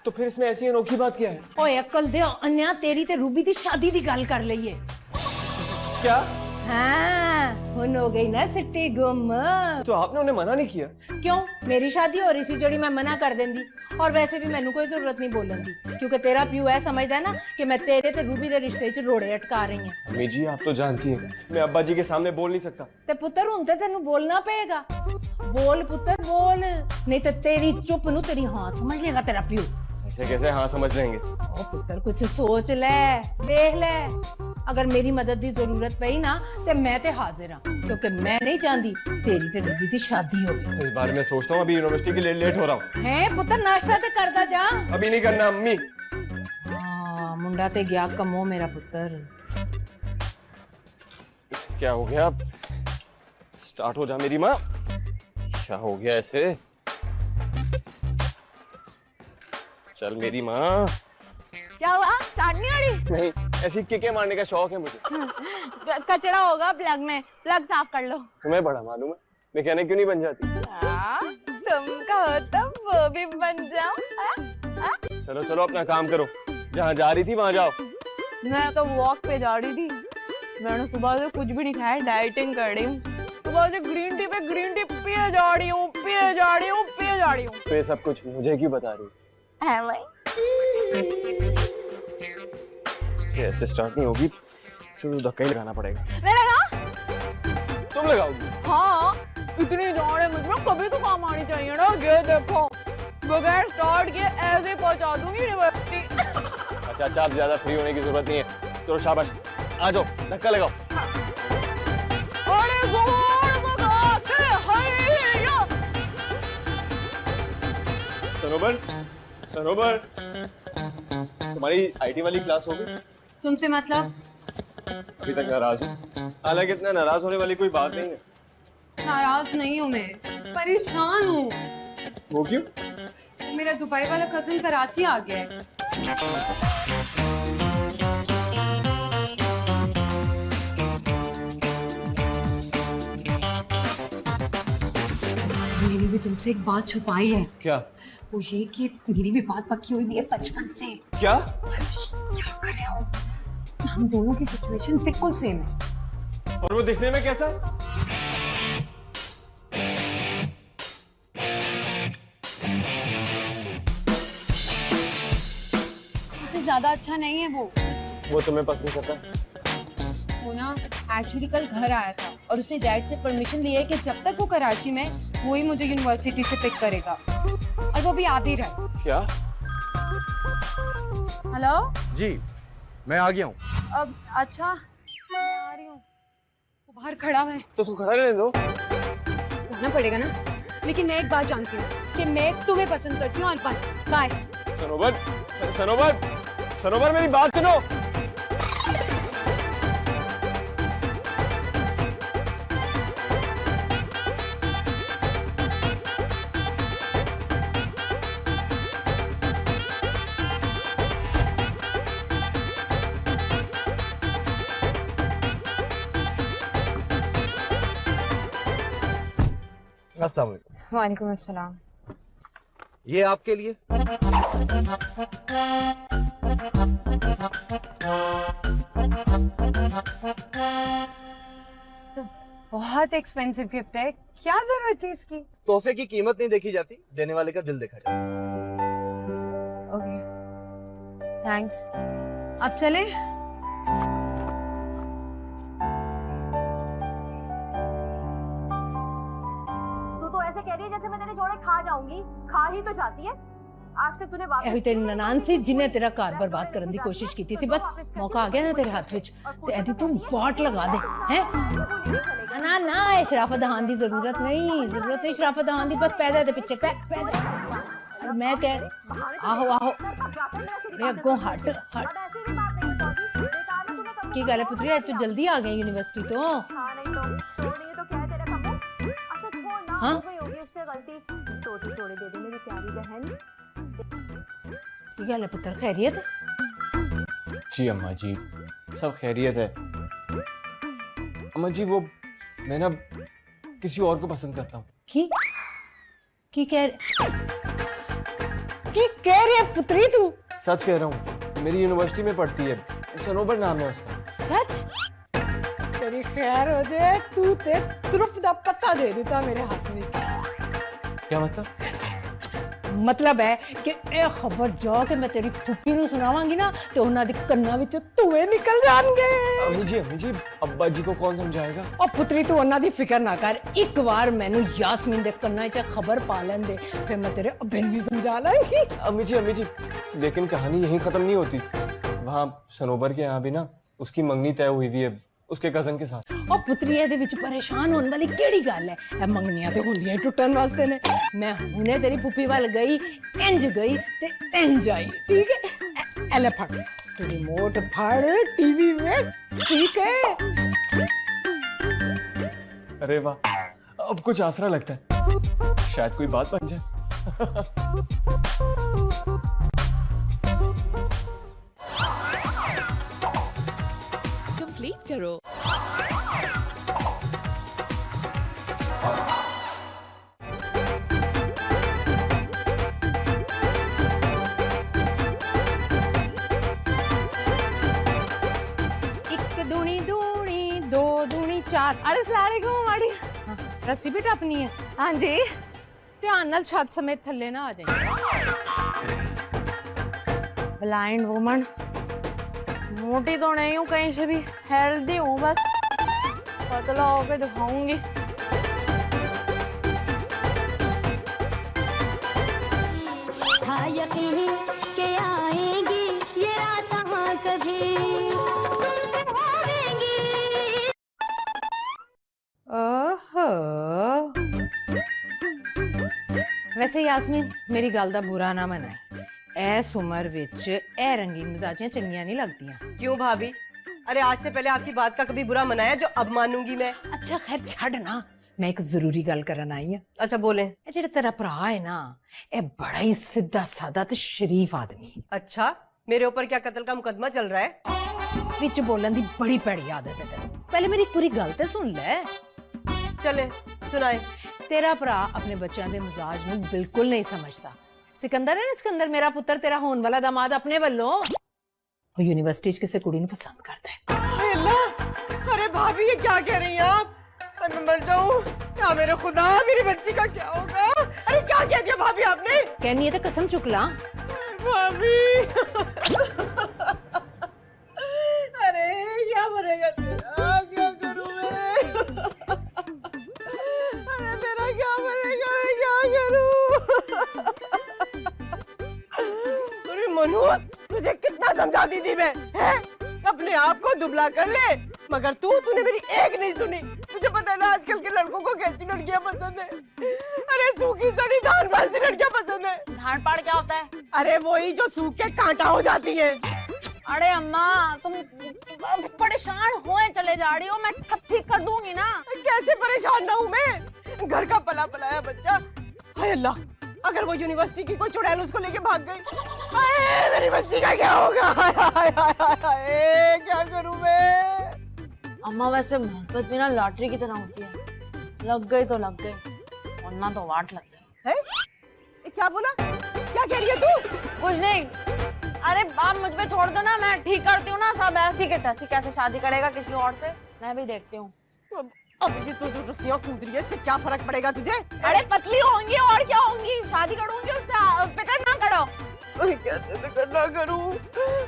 Speaker 7: तो फिर इसमें ऐसी अनोखी बात क्या है?
Speaker 5: ओए अक्ल दे अन्या, तेरी ते रूबी दी शादी दी गल कर ली है।
Speaker 7: क्या?
Speaker 5: हाँ हुन हो गई ना सिट्टी गुम।
Speaker 7: तो आपने उन्हें मना नहीं किया?
Speaker 5: क्यों, मेरी शादी हो रही सी जड़ी मैं मना कर देंदी, और वैसे भी मैनू कोई जरूरत नहीं बोलन दी, क्योंकि तेरा प्यू है समझदा है ना कि मैं तेरे ते रूबी दे रिश्ते च रोड़े अटका रही हूं।
Speaker 7: अम्मी जी आप तो जानती हैं मैं अब्बा जी के सामने बोल नहीं सकता।
Speaker 5: ते पुत्र हुन ते तेनू बोलना पेगा। बोल पुत्र बोल, नहीं तो तेरी चुप नू तेरी हाँ समझ लेगा तेरा प्यू।
Speaker 7: ऐसे कैसे हाँ समझ लेंगे?
Speaker 5: ओ पुत्र कुछ सोच ले, देख ले, अगर मेरी मदद की जरूरत पई ना ते मैं ते हाजिर हां, क्योंकि मैं नहीं चाहती तेरी ते रूबी दी शादी हो।
Speaker 7: इस बारे में सोचता हूँ, अभी यूनिवर्सिटी के लिए लेट हो रहा हूँ।
Speaker 5: हैं पुत्र नाश्ता ते करदा जा।
Speaker 7: अभी नहीं करना अम्मी।
Speaker 5: हाँ मुंडा ते गया कमो मेरा पुत्र।
Speaker 7: क्या हो गया? स्टार्ट हो जा मेरी माँ। क्या हो गया ऐसे? चल मेरी माँ।
Speaker 3: क्या हुआ? स्टार्ट नहीं आ रही?
Speaker 7: नहीं, ऐसी किकें मारने का शौक है मुझे।
Speaker 3: कचरा होगा प्लग में, प्लग साफ कर लो।
Speaker 7: तुम्हें बड़ा मालूम है, मैकेनिक क्यों नहीं बन जाती?
Speaker 3: तुम कहो तो वो भी बन जाऊं।
Speaker 7: चलो चलो अपना काम करो, जहाँ जा रही थी वहाँ जाओ।
Speaker 3: मैं तो वॉक पे जा रही थी, मैंने सुबह से कुछ भी नहीं खाया, डाइटिंग कर रही हूँ। सुबह से ग्रीन टी पे ग्रीन टी पिए जा रही हूँ, पिए जा रही हूँ, पिए जा रही हूँ।
Speaker 7: तो ये सब कुछ मुझे क्यों बता रही?
Speaker 3: है भाई?
Speaker 7: ये ऐसे स्टार्ट नहीं होगी, से तो धक्का ही लगाना पड़ेगा।
Speaker 3: मैं लगा।
Speaker 7: तुम लगाओगी?
Speaker 3: हाँ, इतनी जान है मुझमें, कभी तो काम आनी चाहिए ना। ये देखो, बगैर स्टार्ट किए ऐसे ही पहुंचा दूंगी यूनिवर्सिटी।
Speaker 7: अच्छा अच्छा, अब ज्यादा फ्री होने की जरूरत नहीं है। चलो शाबाश, आ जाओ, धक्का लगाओ।
Speaker 3: अरे जोर लगाते हैया।
Speaker 7: सनोबर, सनोबर, तुम्हारी आईटी वाली क्लास हो गई?
Speaker 8: तुमसे मतलब?
Speaker 7: अभी तक नाराज हूँ। हालांकि इतना नाराज होने वाली कोई बात नहीं है।
Speaker 8: नाराज नहीं हूँ मैं, परेशान हूँ।
Speaker 7: वो क्यों?
Speaker 8: मेरा दुबई वाला कजिन कराची आ गया है। मैंने भी तुमसे एक बात छुपाई है।
Speaker 7: क्या?
Speaker 8: वो ये कि मेरी भी बात पक्की हुई भी है बचपन से।
Speaker 7: क्या?
Speaker 8: क्या कर रहे हो? हम दोनों की सिचुएशन बिल्कुल सेम है।
Speaker 7: और वो दिखने में कैसा?
Speaker 8: मुझसे ज्यादा अच्छा नहीं है वो।
Speaker 7: वो तुम्हें पसंद करता है?
Speaker 8: वो ना एक्चुअली कल घर आया था और उसने डैड से परमिशन ली है कि जब तक वो कराची में, वो ही मुझे यूनिवर्सिटी से पिक करेगा। और वो भी आ भी रहा है।
Speaker 7: क्या?
Speaker 8: हेलो
Speaker 7: जी, मैं आ गया हूँ।
Speaker 8: अब अच्छा, मैं आ रही हूँ। वो बाहर खड़ा हुआ है।
Speaker 7: तो उसको खड़ा रहने दो।
Speaker 8: जाना पड़ेगा ना, लेकिन मैं एक बात जानती हूँ कि मैं तुम्हें पसंद करती हूँ और बस। बाय।
Speaker 7: सनोबर, सनोबर, सनोबर, मेरी बात सुनो। अस्सलाम वालेकुम।
Speaker 8: वालेकुम अस्सलाम।
Speaker 7: ये आपके लिए।
Speaker 8: तो बहुत एक्सपेंसिव गिफ्ट है, क्या जरूरत थी इसकी?
Speaker 9: तोहफे की कीमत नहीं देखी जाती, देने वाले का दिल देखा जाता।
Speaker 8: Okay, thanks. अब चले?
Speaker 4: तो ऐसे कह रही है जैसे मैं तेरे जोड़े खा जाऊंगी। खा ही तो जाती है। आज तक तूने
Speaker 5: ਇਹੋ तेरी ननान थी जिन्हें तेरा घर बर्बाद करने की कोशिश की थी। बस मौका आ गया ना तेरे हाथ विच ते एदी तू वाट लगा दे हैं। ना ना शराफत दहान दी जरूरत नहीं शराफत दहान दी। बस पै जा दे पीछे, पै जा। और मैं कह आहो आहो रे अगों हट हट। की गल है पुत्री, आज तू जल्दी आ गई यूनिवर्सिटी तो? हाँ की गल है पुत्र, खैरियत?
Speaker 7: जी अम्मा जी, सब खैरियत है। अम्मा जी, वो मैं ना किसी और को पसंद करता हूँ।
Speaker 5: की कह रही है पुत्री तू?
Speaker 7: सच कह रहा हूँ, मेरी यूनिवर्सिटी में पढ़ती है, सनोबर नाम है उसका।
Speaker 5: सच? तेरी खैर हो जाए, तू ते तुरुप दा पत्ता दे देता मेरे हाथ में।
Speaker 7: क्या मतलब?
Speaker 5: मतलब है कि ए खबर जाके मैं तेरी फुफी ਨੂੰ ਸੁਣਾਵਾਂਗੀ ना तो ਉਹਨਾਂ ਦੇ ਕੰਨਾਂ ਵਿੱਚ ਧੂਏ ਨਿਕਲ ਜਾਣਗੇ।
Speaker 7: अम्मी जी, अब्बा जी को कौन समझाएगा?
Speaker 5: और पुत्री तू ਉਹਨਾਂ ਦੀ ਫਿਕਰ ਨਾ ਕਰ, ਇੱਕ ਵਾਰ ਮੈਨੂੰ यास्मीन ਦੇ ਕੰਨਾਂ 'ਚ ਖਬਰ ਪਾ ਲੈਣ ਦੇ, ਫਿਰ मैं तेरे अब्बे ਨੂੰ भी समझा लांगी।
Speaker 7: अम्मी जी, लेकिन कहानी यहीं खत्म नहीं होती। वहाँ सनोबर के यहाँ भी ना उसकी मंगनी तय हुई हुई है उसके कजन के साथ।
Speaker 5: और पुत्री ਇਹਦੇ ਵਿੱਚ परेशान होने वाली ਕਿਹੜੀ ਗੱਲ ਹੈ? ਇਹ ਮੰਗਨੀਆਂ ਤੇ ਹੁੰਦੀਆਂ ਟੁੱਟਣ ਵਾਸਤੇ ਨੇ। मैं ਹੁਣੇ तेरी फुफी वाल गई, इंज गई ते इंज आई। ठीक है, एले फड़ तू रिमोट फड़, टीवी में। ठीक है।
Speaker 7: अरे वाह, अब कुछ आसरा लगता है, शायद कोई बात बन जाए।
Speaker 1: कंप्लीट करो।
Speaker 5: दो दूनी चार। अरे सलालेकुम माड़ी, रस्सी भी टपनी है? हाँ जी। ध्यान नाल छत समेत थल्ले ना आ जाए। ब्लाइंड वुमन
Speaker 3: मोटी तो नहीं हूँ कहीं से भी, हेल्दी हूँ बस, पतला होके दिखाऊंगी।
Speaker 4: था यकीन के आएगी ये रात हाँ कभी तुमसे होगी।
Speaker 5: ओहो वैसे यास्मीन मेरी गल दा बुरा ना मनाए, ऐस उम्र विच ए रंगीन मिजाजियां चंगियां नहीं लगदियां।
Speaker 2: क्यों भाभी? अरे आज से पहले आपकी बात का कभी बुरा मनाया जो अब मानूंगी मैं?
Speaker 5: अच्छा खैर छड़ ना, मैं एक जरूरी गल करन आई हां।
Speaker 2: अच्छा बोले।
Speaker 5: ए जेड़ा तेरा भरा है ना, ए बड़ा ही सीधा सादा ते शरीफ आदमी।
Speaker 2: अच्छा मेरे ऊपर क्या कत्ल का मुकदमा चल रहा है?
Speaker 5: विच बोलन दी बड़ी भैड़ी आदत है तेरी। पहले मेरी पूरी गल ते सुन ले।
Speaker 2: चले सुनाए।
Speaker 5: तेरा भरा अपने बच्चों के मिजाज नूं बिल्कुल नहीं समझता। सिकंदर है ना, सिकंदर मेरा पुत्र तेरा होने वाला दामाद अपने वल्लों वो यूनिवर्सिटी किसी कुड़ी नूं पसंद करता है।
Speaker 2: अल्लाह! अरे भाभी ये क्या कह रही हैं आप? मैं मर जाऊं क्या? मेरे खुदा मेरी बच्ची का क्या होगा? अरे क्या कह दिया भाभी आपने?
Speaker 5: कहनी है तो कसम चुकला।
Speaker 2: भाभी अरे क्या मरेगा तेरा? क्या करूं मैं? अरे मेरा क्या मरेगा? मैं क्या करूं? अरे मनु तुझे कितना समझाती थी मैं, हैं? अपने आप को दुबला कर ले, मगर तूने मेरी एक नहीं सुनी। मुझे पता है ना आजकल के लड़कों को कैसी लड़कियां पसंद है। अरे सूखी सड़ी धान वाली लड़कियां पसंद है।
Speaker 3: धान पाड़ क्या होता है?
Speaker 2: अरे वही जो सूख के कांटा हो जाती है।
Speaker 3: अरे अम्मा तुम परेशान होए चले जा रही हो, मैं ठीक कर दूंगी ना।
Speaker 2: कैसे परेशान ना हूँ मैं? घर का पला पलाया बच्चा। हाय अल्लाह, अगर वो यूनिवर्सिटी की कोई चुड़ैल उसको लेके भाग गई, हाय मेरी बच्ची का क्या होगा? हाय हाय हाय हाय क्या करूं मैं?
Speaker 3: अम्मा वैसे मोहब्बत भी ना लॉटरी की तरह होती है, लग गई तो लग गई, वरना तो वाट लग गई
Speaker 2: है। क्या बोला? क्या कह रही है तू?
Speaker 3: कुछ नहीं। अरे आप मुझ पे छोड़ दो ना, मैं ठीक करती हूँ ना सब। ऐसी के तैसी कैसे शादी करेगा किसी और से, मैं भी देखती हूँ।
Speaker 2: अभी भी तू रस्सियां कूद रही है, इससे क्या फर्क पड़ेगा तुझे?
Speaker 3: अरे पतली होंगी और क्या होंगी, शादी करूंगी उससे, फिक्र ना करो।
Speaker 2: कैसे फिक्र ना करूं?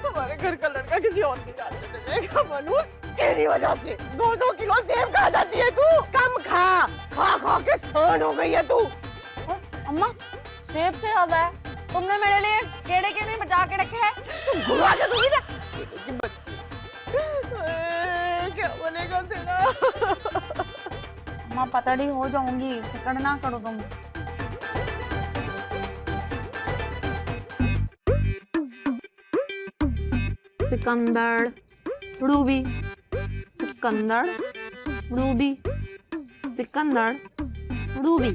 Speaker 2: हमारे घर का लड़का किसी और की जान ले लेगा मनु, तेरी वजह से 2-2 किलो सेब खा जाती है तू। कम खा, खा खा के सांड हो गई है तू।
Speaker 3: अम्मा सेब से ज्यादा है, तुमने मेरे लिए केड़े के नहीं बचा के रखे हैं।
Speaker 2: तुम घुमा के दूंगी ना की बच्ची। क्या बनेगा तेरा?
Speaker 3: अम्मा पतड़ी हो जाऊंगी, फिक्र ना करो तुम। Sikandar Ruby, Sikandar Ruby, Sikandar Ruby,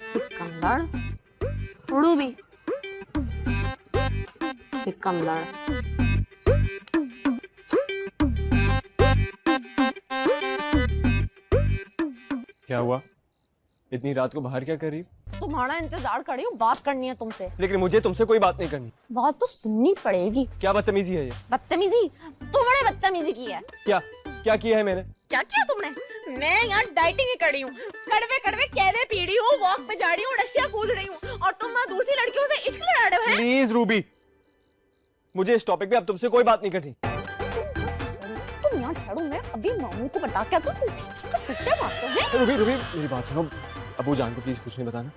Speaker 3: Sikandar Ruby, Sikandar.
Speaker 7: क्या हुआ? इतनी रात को बाहर क्या कर रही?
Speaker 3: तुम्हारा इंतजार कर रही हूँ, बात करनी है तुमसे।
Speaker 7: लेकिन मुझे तुमसे कोई बात नहीं करनी।
Speaker 3: बात तो सुननी पड़ेगी।
Speaker 7: क्या बदतमीजी है ये?
Speaker 3: बदतमीजी? तुमने बदतमीजी की है।
Speaker 7: क्या क्या किया है मैंने?
Speaker 3: क्या किया तुमने? मैं यहाँ डाइटिंग ही कर रही हूँ, कड़वे कड़वे कहवे पी रही हूँ, वॉक पे जा रही हूँ, रस्सियाँ कूद रही हूँ, और तुम वहाँ दूसरी लड़कियों से इश्क लड़ा रहे हो।
Speaker 7: प्लीज रूबी, मुझे इस टॉपिक पे अब तुमसे कोई बात नहीं करनी।
Speaker 3: तुम यहाँ ठहरो, मैं अभी मामू को बता के तुम सुट्टे मारते हैं।
Speaker 7: रूबी रूबी मेरी बात सुनो, अबू जान को प्लीज कुछ नहीं बताना।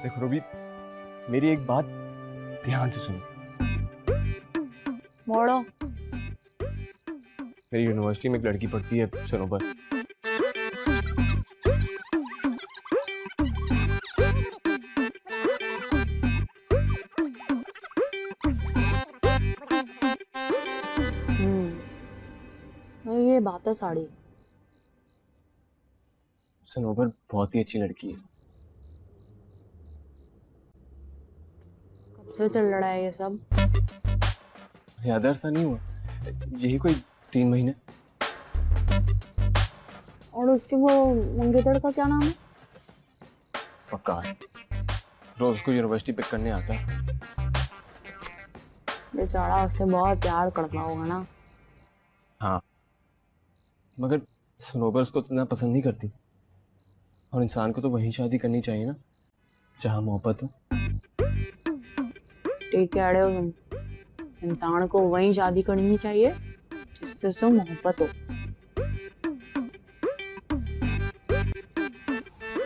Speaker 7: देखो रूबी, मेरी एक बात ध्यान से सुनो।
Speaker 3: मोड़ो।
Speaker 7: मेरी यूनिवर्सिटी में एक लड़की पढ़ती है सनोबर।
Speaker 3: ये बात है साड़ी।
Speaker 7: सनोबर बहुत ही अच्छी लड़की है।
Speaker 3: कब से चल रहा है ये सब?
Speaker 7: ज्यादा अरसा नहीं हुआ, यही कोई 3 महीने।
Speaker 3: और उसके वो मंगेतर का क्या नाम है?
Speaker 7: वकार। रोज उसको यूनिवर्सिटी पिक करने आता है।
Speaker 3: बेचारा उससे बहुत प्यार करता होगा ना।
Speaker 7: हाँ, मगर सनोबर उसको इतना पसंद नहीं करती, और इंसान को तो वही शादी करनी चाहिए ना जहाँ मोहब्बत हो।
Speaker 3: ठीक कह रहे हो तुम। इंसान को वही शादी करनी चाहिए जिससे उससे मोहब्बत हो।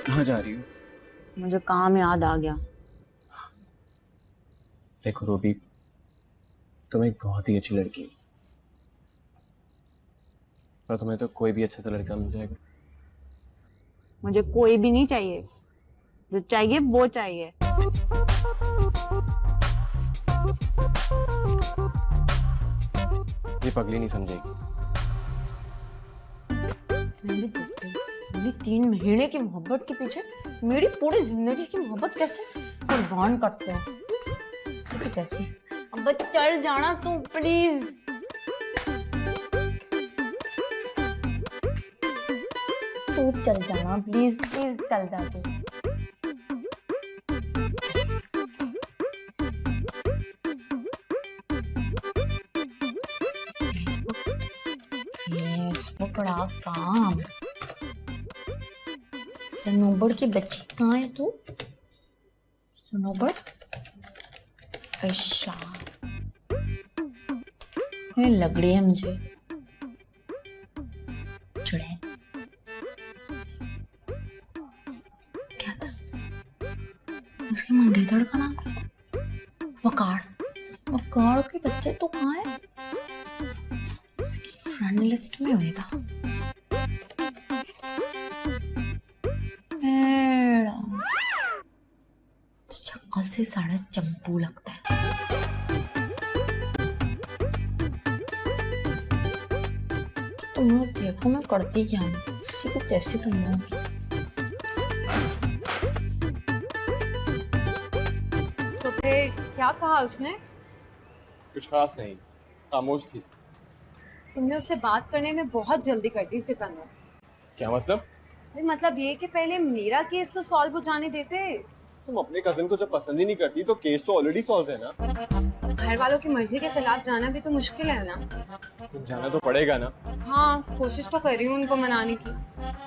Speaker 7: कहाँ जा रही हो?
Speaker 3: मुझे काम याद आ गया।
Speaker 7: देखो रूबी, तुम एक बहुत ही अच्छी लड़की हो, पर तुम्हें तो कोई भी अच्छा सा लड़का मिल जाएगा।
Speaker 3: मुझे कोई भी नहीं चाहिए, जो चाहिए वो चाहिए।
Speaker 7: ये पगली नहीं समझेगी।
Speaker 3: मेरी 3 महीने की मोहब्बत के पीछे मेरी पूरी जिंदगी की मोहब्बत कैसे कुर्बान करते हैं। जैसी अब चल जाना तू प्लीज। तू चल जाना प्लीज, प्लीज चल जा तू। बड़ा काम। सनोबर की बच्ची कहाँ है तू? सनोबर, अच्छा ये लग रही है मुझे चुड़ैल। क्या था उसके मंगेतर का नाम? क्या था? वकार। वकार के बच्चे तो कहाँ है? उसकी फ्रेंड लिस्ट में होएगा। शक्ल से सारा चंपू लगता है। तुम लोग देखो मैं करती क्या हूँ, किसी को जैसे तुम लोग।
Speaker 8: तो फिर क्या कहा उसने?
Speaker 7: कुछ खास नहीं, खामोश थी।
Speaker 8: तुमने उससे बात करने में बहुत जल्दी कर दी सिकंदर।
Speaker 7: क्या मतलब?
Speaker 8: मतलब ये कि पहले मेरा केस तो सॉल्व हो जाने देते।
Speaker 7: तुम अपने कजिन को जब पसंद ही नहीं करती तो केस तो ऑलरेडी सॉल्व है ना।
Speaker 8: घर वालों की मर्जी के खिलाफ जाना भी तो मुश्किल है ना।
Speaker 7: तो जाना तो पड़ेगा ना।
Speaker 8: हाँ, कोशिश तो कर रही हूँ उनको मनाने की।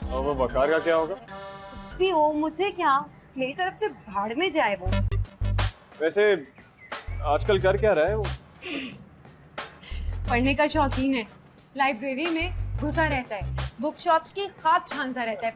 Speaker 7: और वो वकार का क्या होगा?
Speaker 8: कुछ भी हो, मुझे क्या, मेरी तरफ से भाड़ में जाए वो।
Speaker 7: वैसे आजकल कर क्या रहा है वो?
Speaker 8: पढ़ने का शौकीन है, लाइब्रेरी में घुसा रहता है, बुक शॉप्स की ख्वाब छानता रहता है।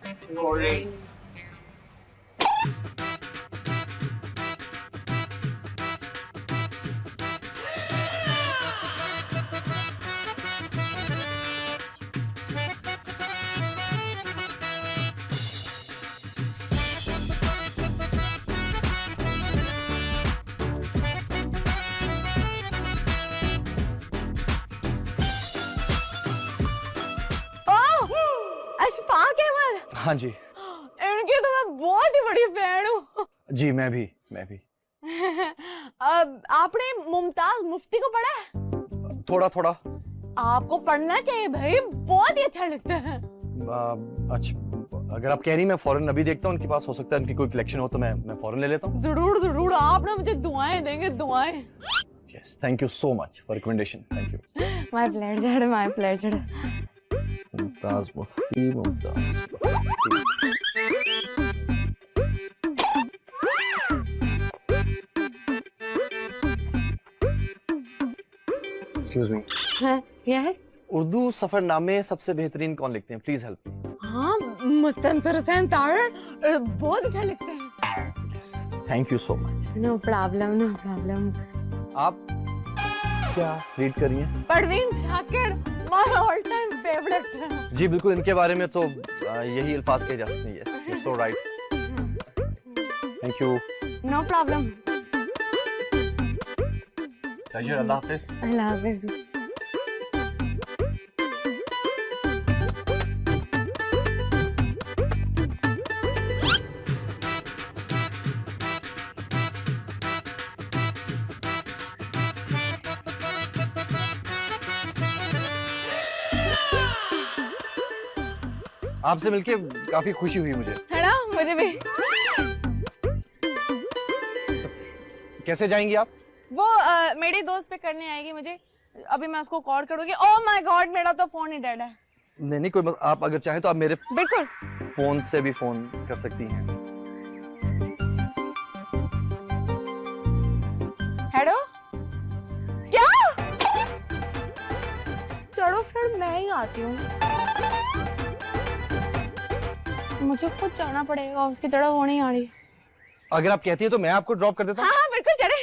Speaker 9: हाँ जी।
Speaker 3: इनकी तो मैं बहुत ही बड़ी फैन हूँ।
Speaker 9: जी मैं भी।
Speaker 3: अब आपने मुमताज मुफ्ती को पढ़ा है?
Speaker 9: थोड़ा थोड़ा।
Speaker 3: आपको पढ़ना चाहिए भाई, बहुत ही अच्छा लगता है।
Speaker 9: अच्छा, अगर आप कह रही मैं फौरन अभी देखता हूँ, उनके पास हो सकता है उनकी कोई कलेक्शन हो तो मैं फौरन ले लेता हूँ।
Speaker 3: जरूर जरूर, आप ना मुझे दुआएं देंगे, दुआएं।
Speaker 9: Yes, thank you so much for recommendation. Thank you.
Speaker 3: My pleasure, my pleasure.
Speaker 9: Mumtaz Mufti, Mumtaz Mufti. Excuse me.
Speaker 3: Yes.
Speaker 9: Urdu सफरनामे सबसे बेहतरीन कौन लिखते हैं? Please help me.
Speaker 3: हाँ, मुस्तनफर हुसैन तारड़ बहुत अच्छा लिखते हैं।
Speaker 9: Thank you so much.
Speaker 3: No problem, no problem.
Speaker 9: आप क्या रीड कर रही हैं?
Speaker 3: Parveen Shakir, my all time favourite.
Speaker 9: जी बिल्कुल, इनके बारे में तो यही अल्फाज कहे जा सकते हैं। Yes, you so right. Thank you.
Speaker 3: No problem.
Speaker 9: Pleasure. अल्लाह हाफिज।
Speaker 3: अल्लाह हाफिज।
Speaker 9: आपसे मिलके काफी खुशी हुई मुझे।
Speaker 3: है ना, मुझे भी।
Speaker 9: कैसे जाएंगी आप?
Speaker 3: वो मेरी दोस्त पे करने आएगी मुझे, अभी मैं उसको कॉल करूंगी। ओह माय गॉड, मेरा तो फोन ही डेड है।
Speaker 9: नहीं कोई आप अगर चाहे तो आप मेरे
Speaker 3: बिल्कुल
Speaker 9: फोन से भी फोन कर सकती हैं।
Speaker 3: हेलो, आती हूँ। मुझे खुद जाना पड़ेगा, उसकी तरह वो नहीं आ रही।
Speaker 9: अगर आप कहती है तो मैं आपको ड्रॉप कर देता हूँ।
Speaker 3: हाँ बिल्कुल चढ़े।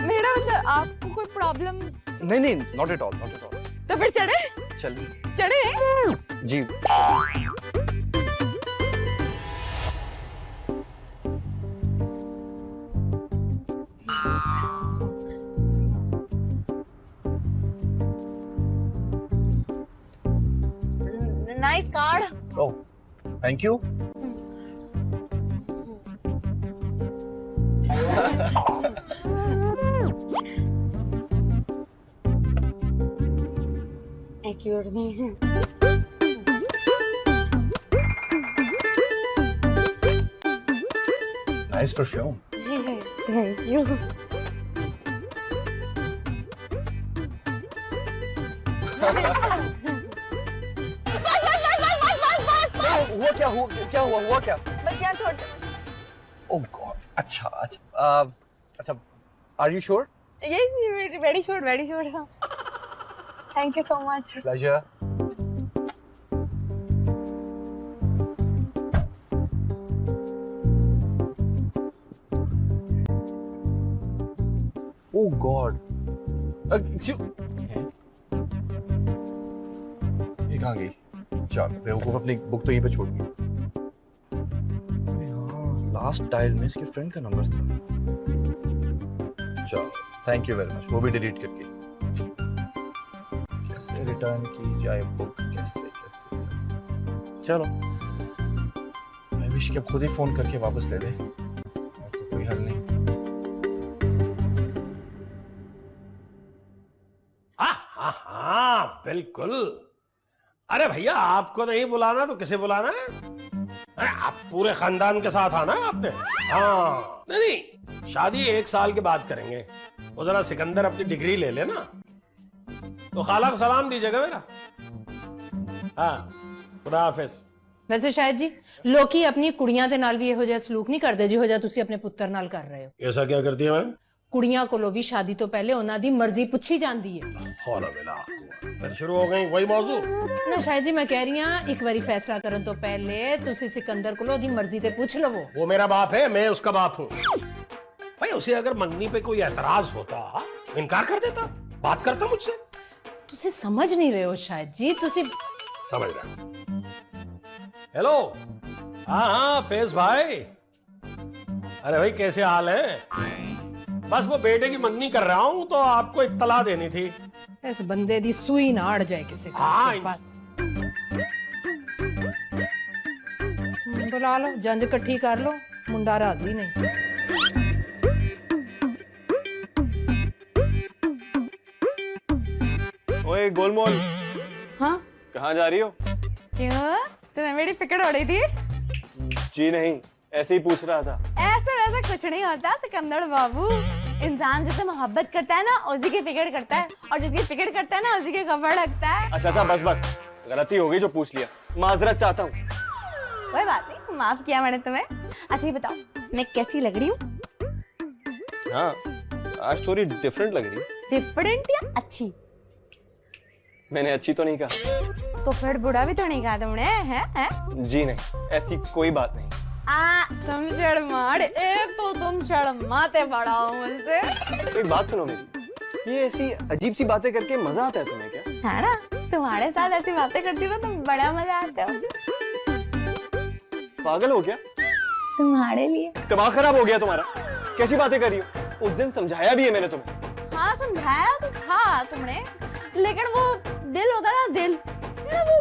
Speaker 3: मेरा मतलब आपको कोई प्रॉब्लम?
Speaker 9: नहीं नहीं, not at all, not at all.
Speaker 3: तो फिर चढ़े।
Speaker 9: चलिए।
Speaker 3: चढ़े
Speaker 9: जी।
Speaker 3: Nice card.
Speaker 9: Oh, thank you.
Speaker 3: एक्यूट नहीं है।
Speaker 9: Nice perfume.
Speaker 3: Thank you.
Speaker 9: हुआ क्या? हुआ क्या?
Speaker 3: बस यहाँ छोड़।
Speaker 9: ओह गॉड, अच्छा अच्छा अच्छा, are you sure?
Speaker 3: Yes, very sure, very sure. Thank you so much.
Speaker 9: Pleasure. Oh God, ये कहाँ गई? चल बेवकूफ, अपनी बुक तो यहीं पे छोड़ दी। लास्ट डायल में इसके फ्रेंड का नंबर था। चल, थैंक यू वेरी मच। वो भी डिलीट करके। कैसे रिटर्न की जाए बुक? कैसे? चलो, मैं विश के खुद ही फोन करके वापस ले ले, तो कोई हल नहीं।
Speaker 6: हाँ बिल्कुल। अरे भैया, आपको नहीं बुलाना तो किसे बुलाना है? अरे आप पूरे खानदान के साथ आना है आपने। हाँ नहीं, शादी 1 साल के बाद करेंगे। वो जरा सिकंदर अपनी डिग्री ले लेना, तो खाला को सलाम दीजिएगा मेरा। हाँ, खुदा हाफिज।
Speaker 5: वैसे शायद जी लोकी अपनी कुड़ियां दे नाल भी ਇਹੋ ਜਿਹਾ ਸਲੂਕ ਨਹੀਂ ਕਰਦੇ ਜਿਹੋ ਜਿਹਾ ਤੁਸੀਂ ਆਪਣੇ ਪੁੱਤਰ ਨਾਲ ਕਰ ਰਹੇ ਹੋ।
Speaker 6: ऐसा क्या करती है मैम?
Speaker 5: ਕੁੜੀਆਂ ਕੋਲੋਂ ਵੀ ਸ਼ਾਦੀ ਤੋਂ ਪਹਿਲੇ ਉਹਨਾਂ ਦੀ ਮਰਜ਼ੀ ਪੁੱਛੀ ਜਾਂਦੀ ਹੈ।
Speaker 6: हौला बिला फिर शुरू हो गई वही मौजू।
Speaker 5: ਨਾ ਸ਼ਾਇਦ ਜੀ ਮੈਂ ਕਹਿ ਰਹੀ ਹਾਂ ਇੱਕ ਵਾਰੀ ਫੈਸਲਾ ਕਰਨ ਤੋਂ ਪਹਿਲੇ ਤੁਸੀਂ सिकंदर ਕੋਲੋਂ ਉਹਦੀ ਮਰਜ਼ੀ ਤੇ ਪੁੱਛ ਲਵੋ।
Speaker 6: वो मेरा बाप है, मैं उसका बाप हूँ। भाई उसे अगर मंगनी पे कोई एतराज होता, इनकार कर देता, बात करता मुझसे।
Speaker 5: ਤੁਸੀਂ ਸਮਝ ਨਹੀਂ ਰਹੇ ਹੋ शायद जी, ਤੁਸੀਂ
Speaker 6: समझ रहे। हेलो, हाँ हाँ फैज भाई। अरे भाई कैसे हाल है? बस वो बेटे की मंगनी कर रहा हूँ, तो आपको इत्तला देनी थी।
Speaker 5: इस बंदे दी सुई ना अड़ जाए किसी
Speaker 6: हाँ,
Speaker 5: के पास। बुला लो, जंज इकट्ठी कर लो, मुंडा राजी नहीं।
Speaker 7: ओए गोलमोल,
Speaker 3: हाँ
Speaker 7: कहाँ जा रही हो?
Speaker 3: क्यों, तुम्हें मेरी फिक्र हो रही थी?
Speaker 7: जी नहीं, ऐसे ही पूछ रहा था।
Speaker 3: ऐसे वैसे कुछ नहीं होता सिकंदर बाबू। इंसान जिससे मोहब्बत करता है ना उसी की फिक्र करता है, और जिसकी फिक्र करता है ना उसी के खबर लगता है।
Speaker 7: अच्छा अच्छा, बस बस, गलती हो गई जो पूछ लिया, माजरत चाहता हूँ।
Speaker 3: कोई बात नहीं, माफ किया मैंने तुम्हें। अच्छा ये बताओ, मैं कैसी लग रही हूँ?
Speaker 7: हाँ, आज थोड़ी डिफरेंट लग रही है।
Speaker 3: डिफरेंट या अच्छी?
Speaker 7: मैंने अच्छी तो नहीं कहा।
Speaker 3: तो फिर बुरा भी तो नहीं कहा तुमने, है?
Speaker 7: जी नहीं, ऐसी कोई बात नहीं।
Speaker 3: तुम शर्माड़, एक तो तुम शर्माते बड़ा हो मुझसे।
Speaker 7: एक बात सुनो मेरी, ये ऐसी अजीब सी बातें करके मजा आता है तुम्हें क्या?
Speaker 3: है ना, तुम्हारे साथ ऐसी बातें करती हो तो बड़ा मजा आता है।
Speaker 7: पागल हो क्या?
Speaker 3: तुम्हारे लिए।
Speaker 7: दिमाग खराब हो गया तुम्हारा? कैसी बातें कर रही हो? उस दिन समझाया भी है मैंने तुम्हें।
Speaker 3: हाँ समझाया तो था तुमने, लेकिन वो दिल होता है ना, दिल ना, वो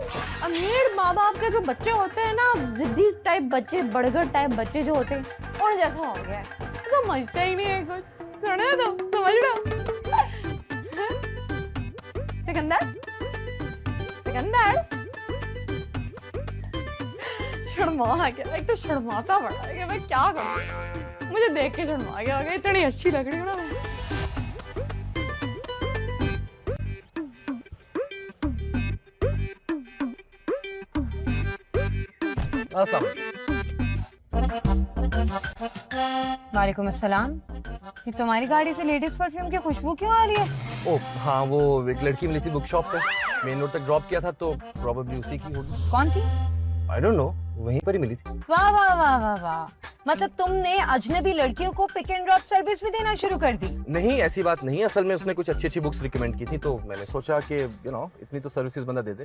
Speaker 3: अमीर माँ बाप के जो बच्चे होते हैं ना, जिद्दी टाइप बच्चे, बड़गर टाइप बच्चे जो होते हैं, उन जैसा हो गया है। समझते ही नहीं है कुछ। सुने तो समझ लो। सिकंदर, सिकंदर शर्मा गया, एक तो शर्माता बड़ा है कि मैं क्या करूँ। मुझे देख के शर्मा गया, इतनी अच्छी लग रही हूँ ना मैं।
Speaker 8: वालेकुम अस्सलाम। ये तुम्हारी गाड़ी से लेडीज परफ्यूम की खुशबू क्यों आ रही है?
Speaker 9: ओह हाँ, वो एक लड़की मिली थी बुक शॉप पे। मेन रोड तक ड्रॉप किया था तो प्रॉबेबली उसी की होगी।
Speaker 8: कौन थी?
Speaker 9: आई डोंट नो, वहीं पर ही मिली थी।
Speaker 8: वाह वाह वाह वाह वाह, मतलब तुमने अजनबी लड़कियों को पिक एंड ड्रॉप सर्विस भी देना शुरू कर दी?
Speaker 9: नहीं, ऐसी बात नहीं है। असल में उसने कुछ अच्छी अच्छी बुक्स रिकमेंड की थी तो मैंने सोचा कि इतनी तो सर्विसेज बंदा दे दे।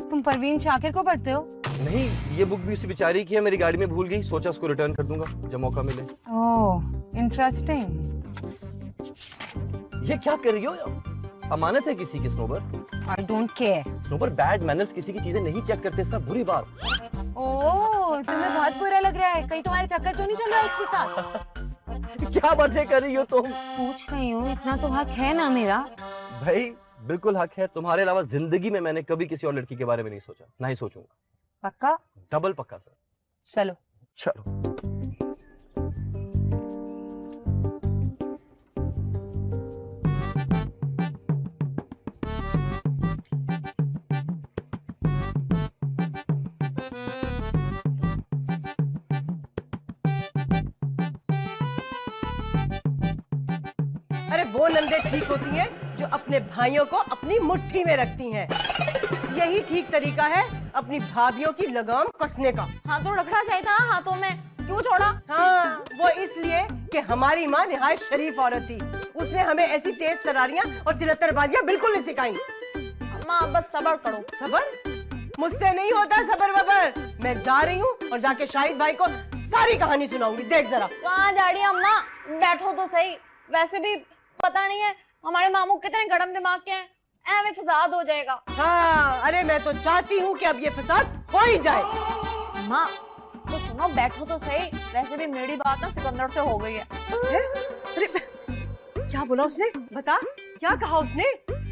Speaker 8: तुम परवीन शाकिर को पढ़ते हो?
Speaker 9: नहीं, ये बुक भी उसी बेचारी की है, मेरी गाड़ी में भूल गई, सोचा उसको रिटर्न कर दूंगा जब मौका मिले।
Speaker 8: Oh interesting.
Speaker 9: ये क्या कर रही हो? अमानत है किसी की Snober.
Speaker 8: I don't care.
Speaker 9: Snober, bad manners, किसी की चीजें नहीं चेक करते, इसका बुरी बात।
Speaker 8: ओह तुम्हें बहुत बुरा लग रहा है, कहीं तुम्हारे चक्कर तो नहीं चल रहा उसके साथ?
Speaker 9: क्या बातें कर रही हो तुम?
Speaker 8: पूछ रही हूँ, इतना तो हक है ना मेरा।
Speaker 9: भाई बिल्कुल हक है, तुम्हारे अलावा जिंदगी में मैंने कभी किसी और लड़की के बारे में नहीं सोचा, ना ही सोचूंगा।
Speaker 8: पक्का?
Speaker 9: डबल पक्का सर।
Speaker 8: चलो
Speaker 9: चलो।
Speaker 2: अरे वो नंदे ठीक होती हैं जो अपने भाइयों को अपनी मुट्ठी में रखती हैं। यही ठीक तरीका है अपनी भाभियों की लगाम कसने का।
Speaker 3: हाँ तो रखना चाहिए था हाथों में, क्यों छोड़ा?
Speaker 2: हाँ, वो इसलिए कि हमारी माँ निहायत शरीफ औरत थी। उसने हमें ऐसी तेज तरारियां और चिल्लतरबाजियां बिल्कुल नहीं सिखाई।
Speaker 3: अम्मा बस सब्र करो।
Speaker 2: सबर? मुझसे नहीं होता सबर वबर। मैं जा रही हूँ और जाके शाहिद भाई को सारी कहानी सुनाऊंगी। देख जरा।
Speaker 3: कहाँ जा रही है अम्मा? बैठो तो सही। वैसे भी पता नहीं है हमारे मामू कितने गरम दिमाग के हैं, ऐਵੇਂ फसाद हो जाएगा।
Speaker 2: हाँ, अरे मैं तो चाहती हूँ कि अब ये फसाद हो ही जाए।
Speaker 3: माँ तो सुनो, बैठो तो सही। वैसे भी मेरी बात ना सिकंदर से हो गई है।
Speaker 2: अरे क्या बोला उसने? बता, क्या कहा उसने?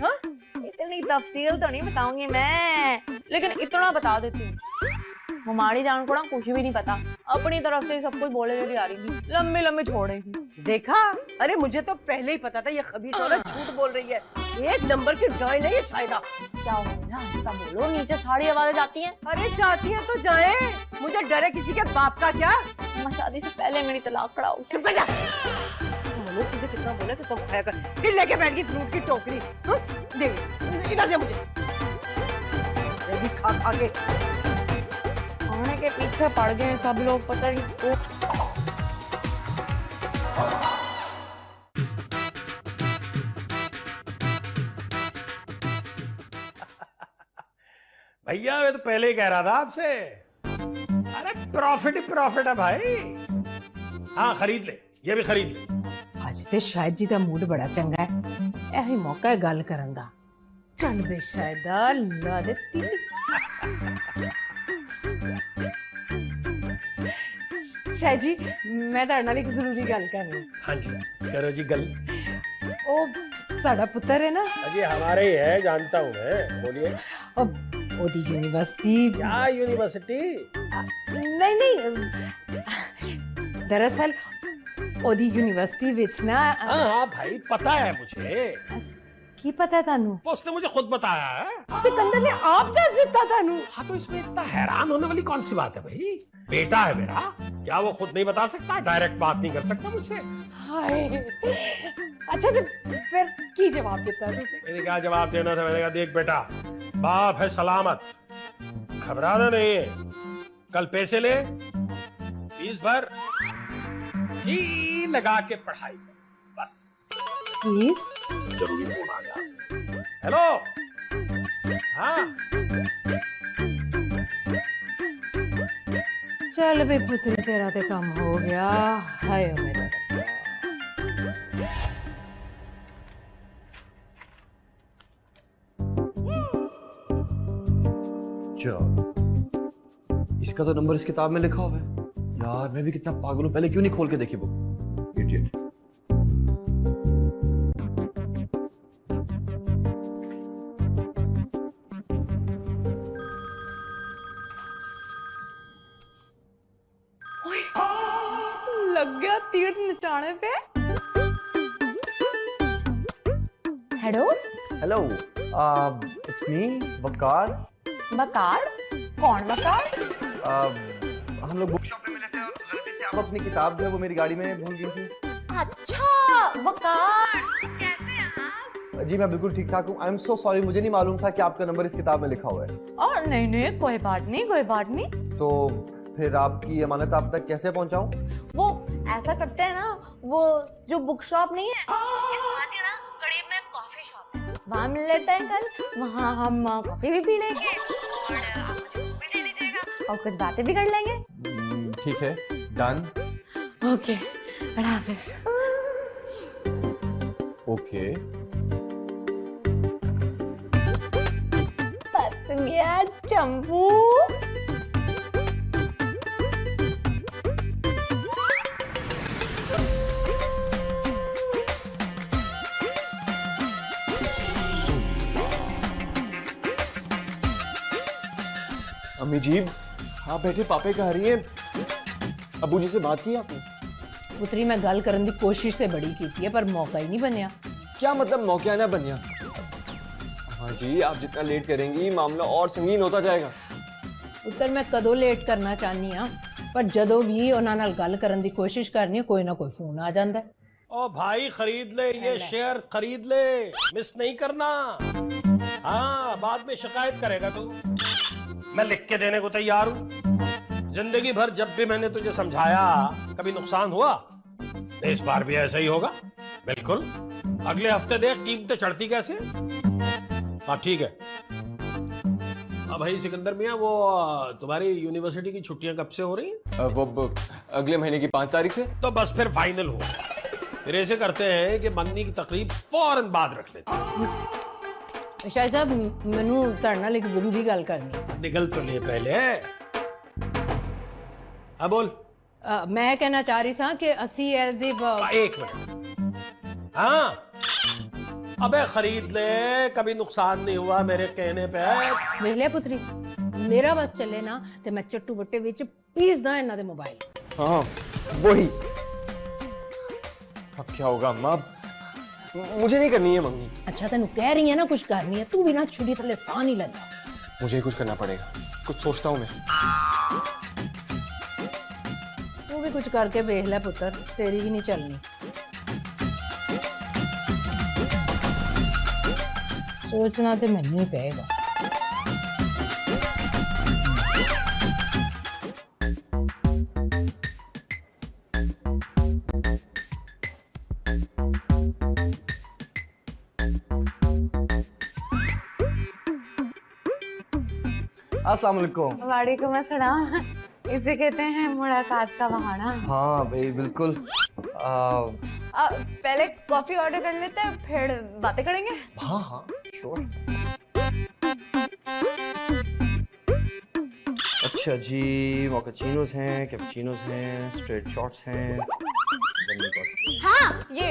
Speaker 2: हाँ?
Speaker 3: इतनी तफसील तो नहीं बताऊंगी मैं, लेकिन इतना बता देती हूँ, हमारी जान को ना कुछ भी नहीं पता, अपनी तरफ से सब कुछ बोले चली आ रही थी, लंबी लंबी छोड़ेगी।
Speaker 2: देखा? अरे मुझे तो पहले ही पता था ये खबीस औरत झूठ बोल रही है। एक नंबर की डाइन है ये शायदा।
Speaker 3: क्या हो गया? ऐसा बोलो, नीचे सारी आवाजें जाती हैं।
Speaker 2: अरे जाती हैं तो जाए, मुझे डर है किसी के बाप का क्या?
Speaker 3: मैं शादी से पहले मेरी तलाक कराओ।
Speaker 2: चुप कर जा। मनोज तुझे कितना बोला कि तुम खाया कर, फिर लेके बैठ गई फ्रूट की टोकरी। दे इधर दे मुझे। जल्दी खा खा के
Speaker 3: खाने के पीछे पड़ गए सब लोग, पता नहीं।
Speaker 6: भैया मैं तो पहले ही कह रहा था आपसे, अरे प्रॉफिट ही प्रॉफिट है भाई। हाँ खरीद ले, ये भी खरीद ले।
Speaker 5: आज ते शायद जी दा मूड बड़ा चंगा है, यही मौका है गल करन दा। चल बे शायदा ला दे तिल। शायद जी मैं ਤੁਹਾਡੇ ਨਾਲ ਇੱਕ ਜ਼ਰੂਰੀ ਗੱਲ ਕਰਨੀ।
Speaker 6: हाँ जी करो जी गल।
Speaker 5: ਉਹ ਸਾਡਾ ਪੁੱਤਰ ਹੈ ਨਾ,
Speaker 6: अजी हमारे ही है, जानता हूँ मैं, बोलिए।
Speaker 5: ਉਹਦੀ यूनिवर्सिटी।
Speaker 6: क्या यूनिवर्सिटी?
Speaker 5: नहीं नहीं, दरअसल ਉਹਦੀ यूनिवर्सिटी ਵਿੱਚ ना।
Speaker 6: हाँ हाँ भाई पता है मुझे।
Speaker 5: की पता है तानू?
Speaker 6: उसने मुझे खुद बताया है।
Speaker 5: सिकंदर ने आप दस दिता तानू।
Speaker 6: हाँ तो इसमें इतना हैरान होने वाली कौन सी बात है भाई? बेटा है मेरा, क्या वो खुद नहीं बता सकता? डायरेक्ट बात नहीं कर सकता मुझसे?
Speaker 5: हाय, अच्छा तो फिर की जवाब देता है तुझे?
Speaker 6: मैंने क्या जवाब देना था? मैंने कहा देख बेटा, बाप है सलामत, घबराना नहीं है, कल पैसे ले, फीस भर, जी लगा के पढ़ाई कर, बस।
Speaker 5: फीस?
Speaker 6: जरूरी फोन आ गया। हेलो, हाँ
Speaker 5: चल बे पुत्र, तेरा तो काम हो गया। हाय मेरा रब्बा।
Speaker 9: इसका तो नंबर इस किताब में लिखा हुआ है। यार मैं भी कितना पागल हूँ, पहले क्यों नहीं खोल के देखी बुक? इडियट।
Speaker 3: लग गया तीर निशाने पे। हेलो
Speaker 9: हेलो, इट्स मी वकार।
Speaker 3: वकार? कौन वकार?
Speaker 9: हम लोग बुक शॉप में मिले थे और गलती से आप अपनी किताब जो है वो मेरी गाड़ी में भूल गई थी।
Speaker 3: अच्छा वकार, कैसे हैं?
Speaker 9: जी मैं बिल्कुल ठीक ठाक हूँ। आई एम सो सॉरी, मुझे नहीं मालूम था कि आपका नंबर इस किताब में लिखा हुआ है।
Speaker 3: और नहीं नहीं, कोई बात नहीं, कोई बात नहीं।
Speaker 9: तो फिर आपकी अमानत आप तक कैसे पहुंचाऊं?
Speaker 3: वो ऐसा करते हैं ना, वो जो बुक शॉप नहीं है उसके साथ ही ना करीब में कॉफी शॉप है, वहाँ मिल लेते हैं कल। वहाँ हम कॉफी भी पी लेंगे और आप मुझे बुक भी दे दीजिएगा और कुछ बातें भी कर लेंगे।
Speaker 9: ठीक है, डन।
Speaker 3: ओके, अल्लाह हाफिज।
Speaker 9: ओके।
Speaker 3: पत्निया चंपू।
Speaker 7: अम्मी जी आप बैठे, पापे कह रही हैं। अबू जी से बात की आपने?
Speaker 5: पुत्री मैं गल करन दी कोशिश ते बड़ी कीती है पर मौका ही नहीं बनया।
Speaker 7: क्या मतलब मौका ना बनिया? हाँ जी, आप जितना लेट करेंगी मामला और संगीन होता जाएगा।
Speaker 5: उत्तर मैं कदों लेट करना चाहनी हाँ, पर जदों भी उन्हां नाल गल करन दी कोशिश करनी कोई ना कोई फोन आ जांदा है।
Speaker 6: ओ भाई खरीद ले, ये शेयर खरीद ले, मिस नहीं करना। हाँ, बाद में शिकायत करेगा तू। मैं लिख के देने को तैयार हूँ। जिंदगी भर जब भी मैंने तुझे समझाया कभी नुकसान हुआ, इस बार भी ऐसा ही होगा। बिल्कुल, अगले हफ्ते देख कीमतें चढ़ती कैसे। हाँ ठीक है। अब भाई सिकंदर मियाँ, वो तुम्हारी यूनिवर्सिटी की छुट्टियां कब से हो रही हैं?
Speaker 7: वो अगले महीने की 5 तारीख से।
Speaker 6: तो बस फिर फाइनल हो। फिर ऐसे करते हैं कि मंगनी की तकरीब फौरन बाद रख लेते हैं।
Speaker 5: शायद साहब मैनू तुहाडे नाल एक जरूरी गल करनी।
Speaker 6: निकल तो ले पहले। हाँ बोल।
Speaker 5: मैं कहना चाह रही सा कि असी
Speaker 6: एक मिनट। हाँ अबे खरीद ले, कभी नुकसान नहीं हुआ मेरे कहने पे।
Speaker 5: वेख लिया पुत्री, मेरा बस चले ना ते मैं चट्टू बट्टे विच पीसदा इन्हां दे मोबाइल।
Speaker 7: हाँ वही। अब क्या होगा अम्मा? मुझे नहीं करनी है मंगनी।
Speaker 5: अच्छा तेन कह रही है ना कुछ करनी है, तू भी ना छुरी थले साह नहीं लेता।
Speaker 7: मुझे ही कुछ करना पड़ेगा, कुछ सोचता हूँ मैं।
Speaker 5: तू भी कुछ करके देख ले पुत्र, तेरी भी नहीं चलनी। सोचना तो मैनू ही पेगा।
Speaker 9: अस्सलाम वालेकुम।
Speaker 3: वालेकुम अस्सलाम। इसे कहते हैं मुलाकात का बहाना।
Speaker 9: हाँ भाई बिल्कुल।
Speaker 3: पहले कॉफी ऑर्डर कर लेते हैं, फिर बातें करेंगे।
Speaker 9: हाँ हाँ श्योर। अच्छा जी, मोकाचिनोस हैं, कैपुचिनोस हैं, स्ट्रेट शॉट्स हैं।
Speaker 3: हाँ ये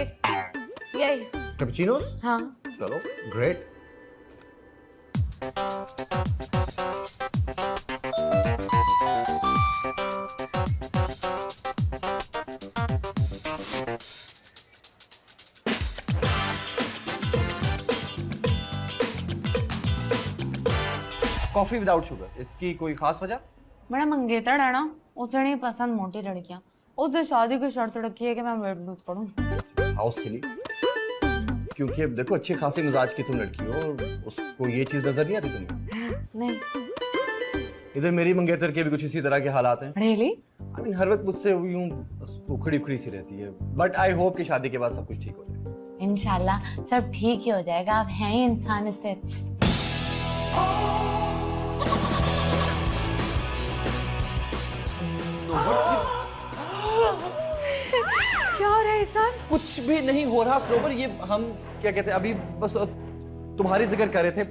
Speaker 3: यही।
Speaker 9: कैपुचिनोस?
Speaker 3: हाँ
Speaker 9: चलो ग्रेट। कॉफी विदाउट शुगर, इसकी कोई खास वजह?
Speaker 3: बड़ा मंगेतर है ना, उसे नहीं पसंद मोटी लड़कियां। उसने शादी की शर्त रखी है कि मैं वेट लूज करूं।
Speaker 9: How silly. क्योंकि अब देखो अच्छे खासे मिजाज की तुम लड़की हो, उसको ये चीज नजर नहीं आती तुम्हें?
Speaker 3: नहीं।
Speaker 9: इधर मेरी मंगेतर के भी कुछ इसी तरह के हालात हैं।
Speaker 3: Really?
Speaker 9: I mean, हर वक्त मुझसे यूं उखड़ी उखड़ी सी रहती है, बट आई होप कि शादी के बाद सब कुछ ठीक हो जाए।
Speaker 3: इंशाल्लाह सब ठीक ही हो जाएगा, आप हैं ही इंसान इससे अच्छे। क्या हो रहा है सर?
Speaker 9: कुछ भी नहीं हो रहा स्नोबर, ये हम क्या कहते हैं अभी बस तुम्हारी जिक्र कर रहे थे।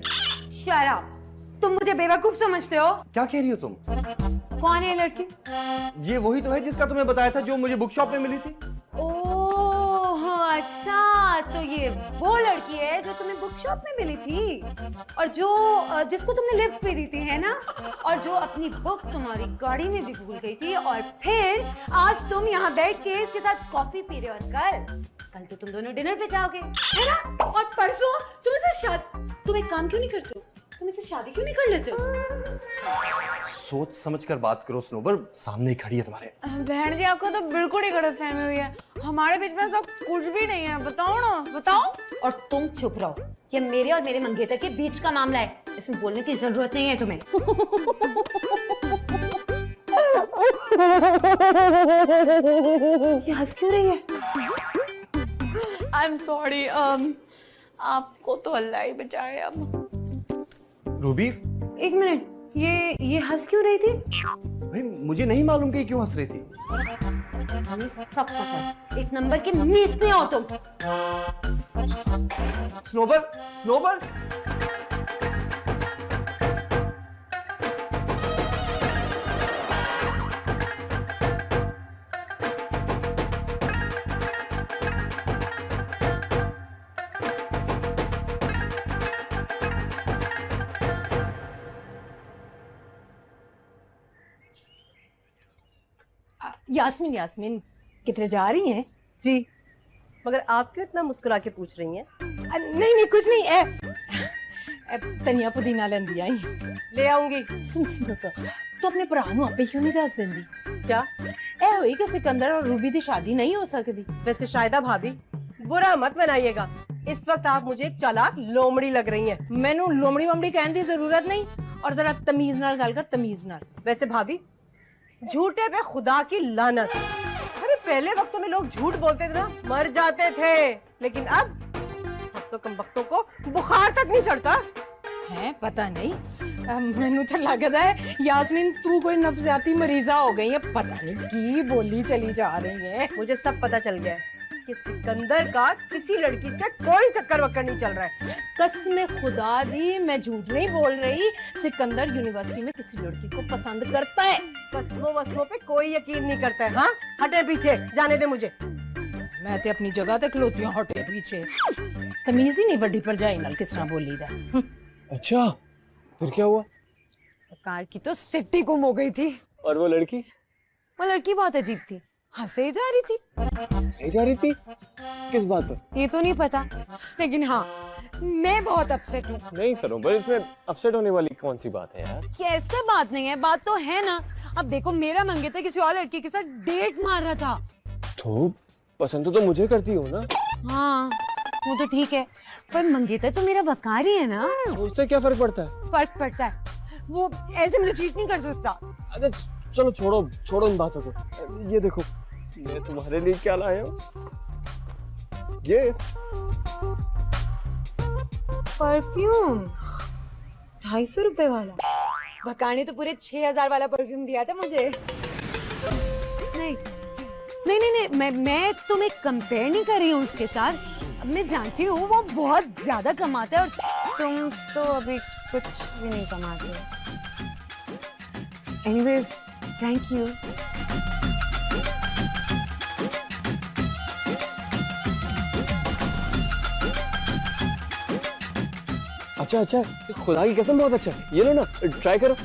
Speaker 8: शराब, तुम मुझे बेवकूफ समझते हो?
Speaker 9: क्या कह रही हो तुम?
Speaker 8: कौन है लड़की?
Speaker 9: ये वही तो है जिसका तुम्हें बताया था, जो मुझे बुक शॉप में मिली थी।
Speaker 8: ओह अच्छा, तो ये वो लड़की है जो तुम्हें बुक शॉप में मिली थी और जो जिसको तुमने लिफ्ट पे दी थी, है ना? और जो अपनी बुक तुम्हारी गाड़ी में भी भूल गई थी और फिर आज तुम यहाँ बैठ के इसके साथ कॉफी पी रहे और कल तो तुम दोनों डिनर पे जाओगे, है ना? और परसों तुम एक काम क्यों नहीं करते हो? तुम इससे शादी क्यों नहीं कर लेते हो?
Speaker 9: सोच समझ कर बात करो स्नोबर, सामने ही खड़ी है तुम्हारे।
Speaker 3: बहन जी आपको तो बिल्कुल ही गलतफहमी हुई है, हमारे बीच में ऐसा कुछ भी नहीं है। बताओ ना, बताओ।
Speaker 8: और तुम चुप रहो, ये मेरे और मेरे मंगेतर के बीच का मामला है, इसमें बोलने की जरूरत नहीं है तुम्हें। ये हंस क्यों रही है?
Speaker 3: आई एम सॉरी, आपको तो अल्लाह ही बचाए। अब
Speaker 9: रूबी,
Speaker 8: एक मिनट, ये हंस क्यों रही थी?
Speaker 9: भाई मुझे नहीं मालूम कि क्यों हंस रही थी।
Speaker 8: हमें सब पता है, एक नंबर के मीसने हो तुम।
Speaker 9: स्नोबर, स्नोबर।
Speaker 5: यास्मीन, यास्मीन किधर जा रही हैं?
Speaker 2: जी, मगर आप क्यों इतना मुस्कुरा के पूछ रही हैं?
Speaker 5: नहीं नहीं कुछ नहीं, धनिया पुदीना लेंदी आई।
Speaker 2: ले आऊंगी।
Speaker 5: सुन सुन सुन, तो अपने भरा नूं आपे क्यों नहीं दस देंदी?
Speaker 2: क्या
Speaker 5: ए होई कि सिकंदर और रूबी की शादी नहीं हो सकती?
Speaker 2: वैसे शायदा भाभी, बुरा मत बनाइएगा, इस वक्त आप मुझे एक चालाक लोमड़ी लग रही हैं।
Speaker 5: मैनू लोमड़ी वमड़ी कहने की जरूरत नहीं, और जरा तमीज नाल गल कर, तमीज नाल।
Speaker 2: वैसे भाभी, झूठे पे खुदा की लानत। अरे पहले वक्तों में लोग झूठ बोलते थे ना, मर जाते थे, लेकिन अब तो कमबख्तों को बुखार तक नहीं चढ़ता
Speaker 5: है। पता नहीं, मैनू तो लगता है यास्मीन तू कोई नफसियाती मरीजा हो गई है, पता नहीं की बोली चली जा रही है।
Speaker 2: मुझे सब पता चल गया है कि सिकंदर का किसी लड़की से कोई चक्कर वक्कर नहीं चल रहा है।
Speaker 5: कसम खुदा दी, मैं झूठ नहीं बोल रही, सिकंदर यूनिवर्सिटी में किसी लड़की को पसंद करता है।
Speaker 2: कसमों वस्मों पे कोई यकीन नहीं करता है। हाँ, हटे पीछे, जाने दे मुझे।
Speaker 5: मैं ते अपनी जगह तक खलोती हूं, हटे पीछे। तमीज ही नहीं वड्डी भरजाई नाल किस तरह बोली दा।
Speaker 7: अच्छा, फिर क्या हुआ?
Speaker 3: कार की तो सिट्टी गुम हो गई थी।
Speaker 7: और वो लड़की
Speaker 3: बहुत अजीब थी, हंसे जा रही थी।
Speaker 7: सही जा रही थी? किस बात पर?
Speaker 3: ये तो नहीं पता, लेकिन हाँ मैं बहुत अपसेट हूँ।
Speaker 7: नहीं सरोवर, इसमें अपसेट होने वाली कौन सी बात है यार?
Speaker 3: कैसे बात नहीं है, बात तो है ना। अब देखो, मेरा मंगेतर किसी और लड़की के साथ डेट मार रहा था।
Speaker 7: तो पसंद तो मुझे करती हो ना?
Speaker 3: हाँ वो तो ठीक है, पर मंगेतर तो मेरा वकार ही है ना।
Speaker 7: उससे क्या फर्क पड़ता है?
Speaker 3: फर्क पड़ता है, वो ऐसे मुझे चीट नहीं कर सकता।
Speaker 7: अरे चलो छोड़ो इन बातों को। ये देखो, मैं तुम्हारे लिए क्या लाया हूँ। ये
Speaker 8: परफ्यूम 250 रुपए वाला।
Speaker 3: भकार ने तो पूरे 6000 वाला परफ्यूम दिया था मुझे। नहीं, मैं तुम्हें कंपेयर नहीं कर रही हूँ उसके साथ। अब मैं जानती हूँ वो बहुत ज्यादा कमाता है और तुम तो अभी कुछ भी नहीं कमाते हो। Anyways, thank you.
Speaker 7: अच्छा, खुदा की कसम बहुत अच्छा है। ये लो ना, ट्राई करो।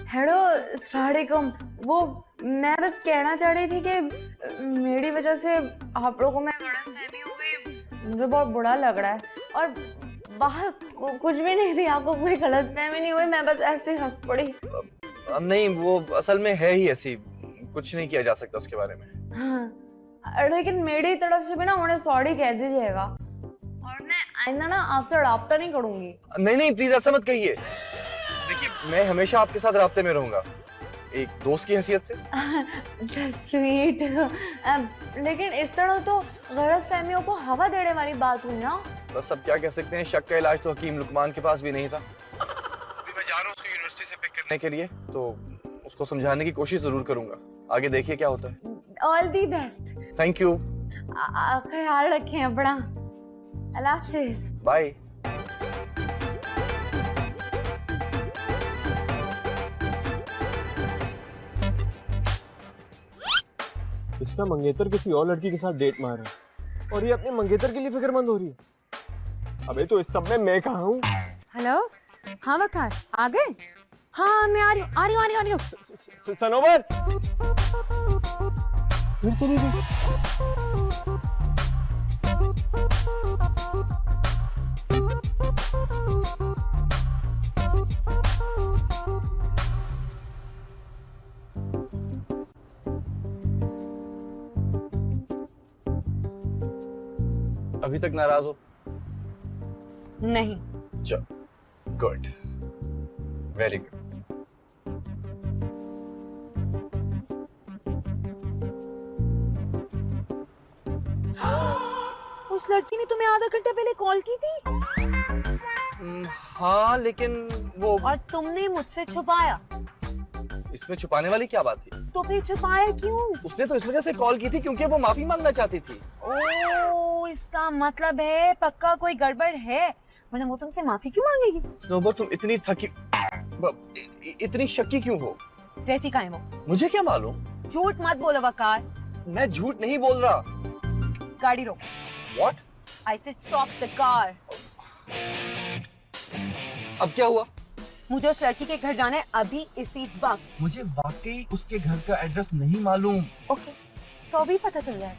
Speaker 9: हेलो
Speaker 3: अस्सलामुअलैकुम। वो मैं बस कहना चाह रही थी कि मेरी वजह से आप लोगों में गलतफहमी हो गई, मुझे बहुत बुरा लग रहा है। और बाहर कुछ भी नहीं थी, आपको कोई गलतफहमी नहीं हुई, मैं बस ऐसे ही हंस पड़ी।
Speaker 9: नहीं, वो असल में है ही ऐसी, कुछ नहीं किया जा सकता उसके बारे में।
Speaker 3: हाँ, लेकिन मेरी तरफ से भी ना उन्हें सॉरी कह दीजिएगा, और मैं आइंदा ना आपसे राब्ता नहीं करूंगी।
Speaker 9: नहीं प्लीज ऐसा मत कहिए। देखिए, मैं हमेशा आपके साथ राब्ते में रहूंगा, एक दोस्त की हैसियत से।
Speaker 3: स्वीट। लेकिन इस तरह तो गलतफहमियों को हवा देने वाली बात हुई ना।
Speaker 9: बस अब क्या कह सकते हैं, शक का इलाज तो हकीम लुकमान के पास भी नहीं था। अभी मैं जा रहा हूँ उसको यूनिवर्सिटी से पिक करने के लिए, तो उसको समझाने की कोशिश जरूर करूंगा। आगे देखिए क्या होता है।
Speaker 8: All the best.
Speaker 9: Thank you.
Speaker 8: ख्याल रखें अपना। अल्लाह हाफिज।
Speaker 9: बाय।
Speaker 7: इसका मंगेतर किसी और लड़की के साथ डेट मार रहा है और ये अपने मंगेतर के लिए फिक्रमंद हो रही है। अबे तो इस सब में मैं कहाँ हूँ?
Speaker 8: हेलो, हाँ वकार आ गए? हाँ मैं आ रही हूँ।
Speaker 7: सनोवर फिर चली गई।
Speaker 9: अभी तक नाराज हो?
Speaker 8: नहीं।
Speaker 9: चल गुड, वेरी गुड।
Speaker 8: उस लड़की ने तुम्हें आधा घंटा पहले कॉल की थी।
Speaker 9: हाँ लेकिन वो,
Speaker 8: और तुमने मुझसे छुपाया।
Speaker 9: इसमें छुपाने वाली क्या बात थी?
Speaker 8: तो फिर छुपाया क्यों?
Speaker 9: उसने तो इस वजह से कॉल की थी क्योंकि वो माफी मांगना चाहती थी।
Speaker 8: ओह, इसका मतलब है पक्का कोई गड़बड़ है, वरना वो तुमसे माफी क्यों मांगेगी?
Speaker 9: स्नोबर तुम इतनी थकी, इतनी शक्की क्यों हो?
Speaker 8: रहती काहे वो?
Speaker 9: मुझे क्या मालूम?
Speaker 8: झूठ मत बोलो वकार।
Speaker 9: मैं झूठ नहीं बोल रहा।
Speaker 8: गाड़ी रोक।
Speaker 9: What?
Speaker 8: I said stop the car.
Speaker 9: अब क्या हुआ?
Speaker 8: मुझे उस लड़की के घर जाना है अभी इसी वक्त।
Speaker 9: मुझे वाकई उसके घर का एड्रेस नहीं मालूम।
Speaker 8: ओके, तो अभी पता चल जाए।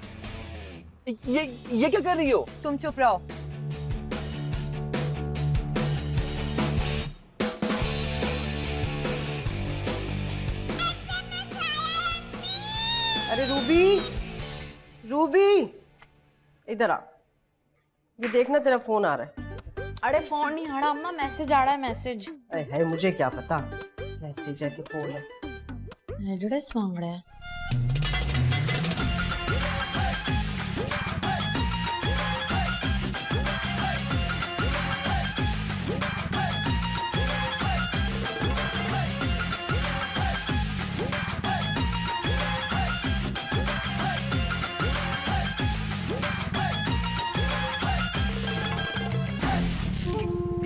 Speaker 9: ये क्या कर रही हो?
Speaker 8: तुम चुप रहो।
Speaker 2: अरे रूबी, रूबी इधर आ। ये देखना तेरा फोन आ रहा है।
Speaker 8: अरे फोन नहीं आ रहा अम्मा, मैसेज आ रहा है, मैसेज।
Speaker 2: है मुझे क्या पता, मैसेज है कि फोन है।
Speaker 8: एड्रेस मांग रहा है।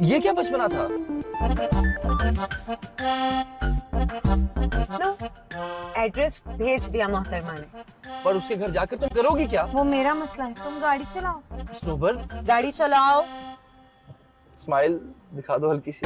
Speaker 9: ये क्या बचपना था?
Speaker 8: एड्रेस भेज दिया मोहतरमा ने।
Speaker 9: पर उसके घर जाकर तुम करोगी क्या?
Speaker 8: वो मेरा मसला है, तुम गाड़ी चलाओ।
Speaker 9: स्नोबर
Speaker 8: गाड़ी चलाओ।
Speaker 9: स्माइल दिखा दो हल्की सी।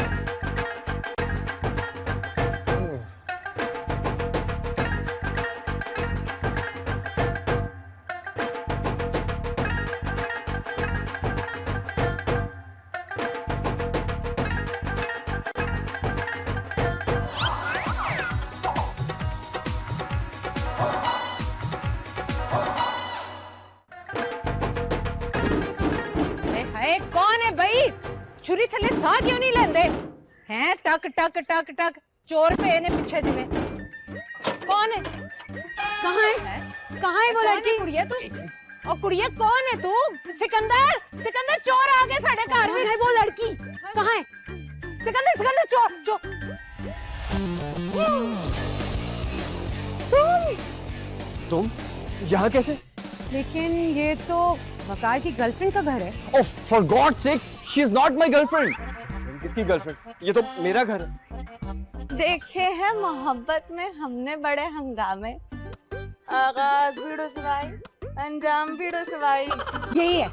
Speaker 5: कौन है भाई? छुरी थले सा क्यों नहीं लेंदे हैं? टक टक टक टक चोर पे ने पीछे जिवे। कौन है?
Speaker 8: कहाँ है वो लड़की?
Speaker 5: कुड़िया तू? और कुड़िया कौन है तू? सिकंदर, सिकंदर चोर आ गए साढ़े घर में।
Speaker 8: है वो लड़की? कहाँ है?
Speaker 5: सिकंदर, सिकंदर चोर, चोर।
Speaker 7: तुम यहाँ कैसे?
Speaker 8: लेकिन ये तो वकार की गर्लफ्रेंड का घर है।
Speaker 9: Oh, for God's sake, she is not my girlfriend.
Speaker 7: किसकी गर्लफ्रेंड? ये तो मेरा घर है।
Speaker 8: देखे हैं मोहब्बत में हमने बड़े हंगामे, आगाज भी रुसवाई, अंजाम भी रुसवाई। यही है,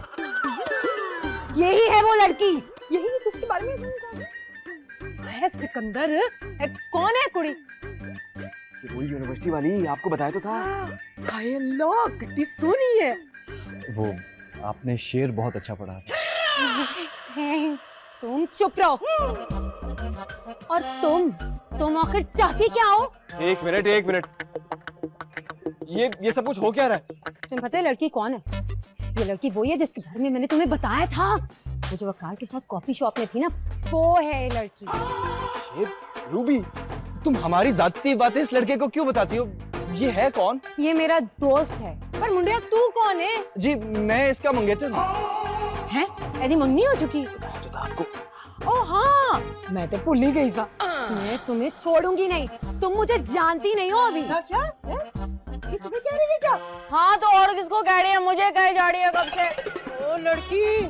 Speaker 8: यही है वो लड़की, यही है जिसके बारे में
Speaker 5: है सिकंदर। कौन है कुड़ी?
Speaker 7: ये वही यूनिवर्सिटी वाली, आपको बताया तो था।
Speaker 2: हाय अल्लाह, कितनी सोनी है
Speaker 9: वो आपने शेर बहुत अच्छा पढ़ा था।
Speaker 8: तुम चुप रहो। और तुम आखिर चाहती क्या हो?
Speaker 7: एक मिनट। ये सब कुछ हो क्या रहा है?
Speaker 8: तुम्हें पता है लड़की कौन है? ये लड़की वही है जिसके घर में मैंने तुम्हें बताया था, वो जो वकार के साथ कॉफी शॉप में थी ना, वो है लड़की।
Speaker 9: रूबी, तुम हमारी जाती बातें इस लड़के को क्यों बताती हो? ये है कौन?
Speaker 8: ये मेरा दोस्त है।
Speaker 5: पर मुंडिया तू कौन है?
Speaker 9: जी मैं इसका मंगेतर हूँ।
Speaker 5: हैं एदी मंगनी हो चुकी ओ हाँ मैं तो भूल ही गई सा।
Speaker 8: मैं तुम्हें छोड़ूंगी नहीं, तुम मुझे जानती नहीं हो अभी।
Speaker 2: क्या ये तुम्हें कह रही है क्या?
Speaker 3: हाँ तो और किसको कह रही है, मुझे कह जा रही है कब से।
Speaker 2: ओ लड़की,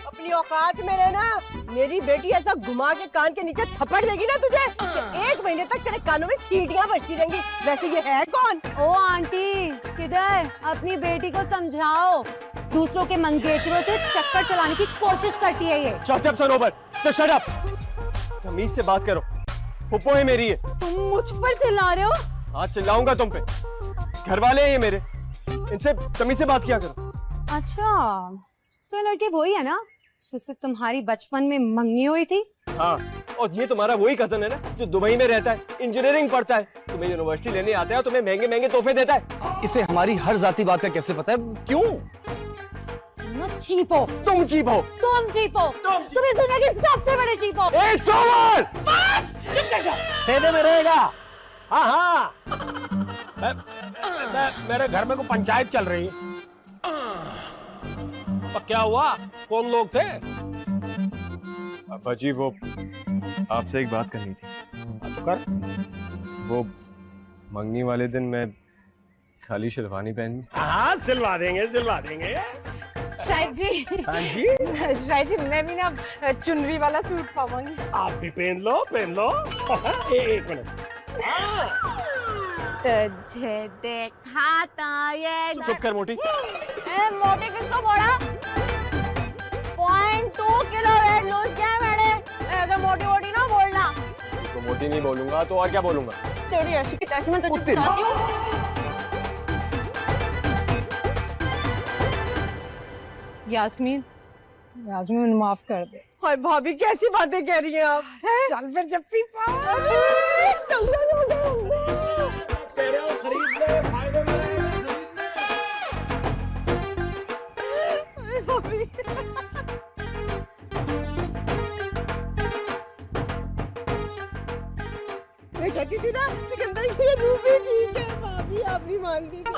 Speaker 2: अपनी औकात में रहना। मेरी बेटी ऐसा घुमा के कान के नीचे थप्पड़ देगी ना तुझे कि 1 महीने तक तेरे कानों में सीटियां बजती रहेंगी। वैसे ये है कौन?
Speaker 8: ओ आंटी किधर, अपनी बेटी को समझाओ, दूसरों के मंगेतरों से चक्कर चलाने की कोशिश करती है ये।
Speaker 7: शट अप सनोबर, तो शट अप। तमीज से बात करो, पुप्पो है मेरी है।
Speaker 8: तुम मुझ पर चिल्ला रहे हो?
Speaker 7: हाँ चिल्लाऊंगा तुम पे, घर वाले हैं ये मेरे, इनसे तमीज से बात किया करो।
Speaker 8: अच्छा तो ये लड़की वही है ना जिससे तुम्हारी बचपन में मंगनी हुई थी?
Speaker 7: हाँ, और ये तुम्हारा वही कजन है ना जो दुबई में रहता है, इंजीनियरिंग पढ़ता है, तुम्हें यूनिवर्सिटी लेने आता है और तुम्हें महंगे महंगे तोहफे देता है।
Speaker 9: इसे हमारी हर जाती बात का कैसे पता है? क्यों?
Speaker 8: तुम चीप हो।
Speaker 7: तुम चीप हो।
Speaker 8: तुम चीप हो। तुम इस दुनिया के सबसे बड़े चीप हो।
Speaker 7: It's over!
Speaker 6: खेदे में रहेगा। हाँ हाँ, मेरे घर में को पंचायत चल रही है। तो क्या हुआ, कौन लोग थे?
Speaker 7: पापा जी वो आपसे एक बात करनी थी।
Speaker 6: तो कर।
Speaker 7: वो मंगनी वाले दिन मैं खाली शेरवानी पहनी।
Speaker 6: हाँ सिलवा देंगे सिलवा देंगे।
Speaker 5: शायद जी।
Speaker 6: हाँ जी।
Speaker 5: शायद जी मैं भी ना चुनरी वाला सूट पाऊंगी।
Speaker 6: आप भी पहन लो पहन लो। एक मिनट।
Speaker 8: तुझे देखा था ये।
Speaker 7: चुप कर मोटी।
Speaker 3: मोटी किसको बोला? 0.2 किलो वेट लूज किया है मैंने, ऐसे मोटी मोटी ना बोलना।
Speaker 7: तो मोटी नहीं बोलूंगा तो और क्या बोलूंगा?
Speaker 3: तेरी ऐसी की तैसी मैं तुझे बताती हूँ।
Speaker 5: यास्मीन, यास्मीन माफ कर दे।
Speaker 2: हाय भाभी कैसी बातें कह रही हैं आप? हैं?
Speaker 5: चल फिर जप्पी पा।
Speaker 6: खरीद ले, फायदे में
Speaker 2: मैं कहती थी ना सिकंदर की रूबी ठीक है, भाभी आप नहीं मानती थी।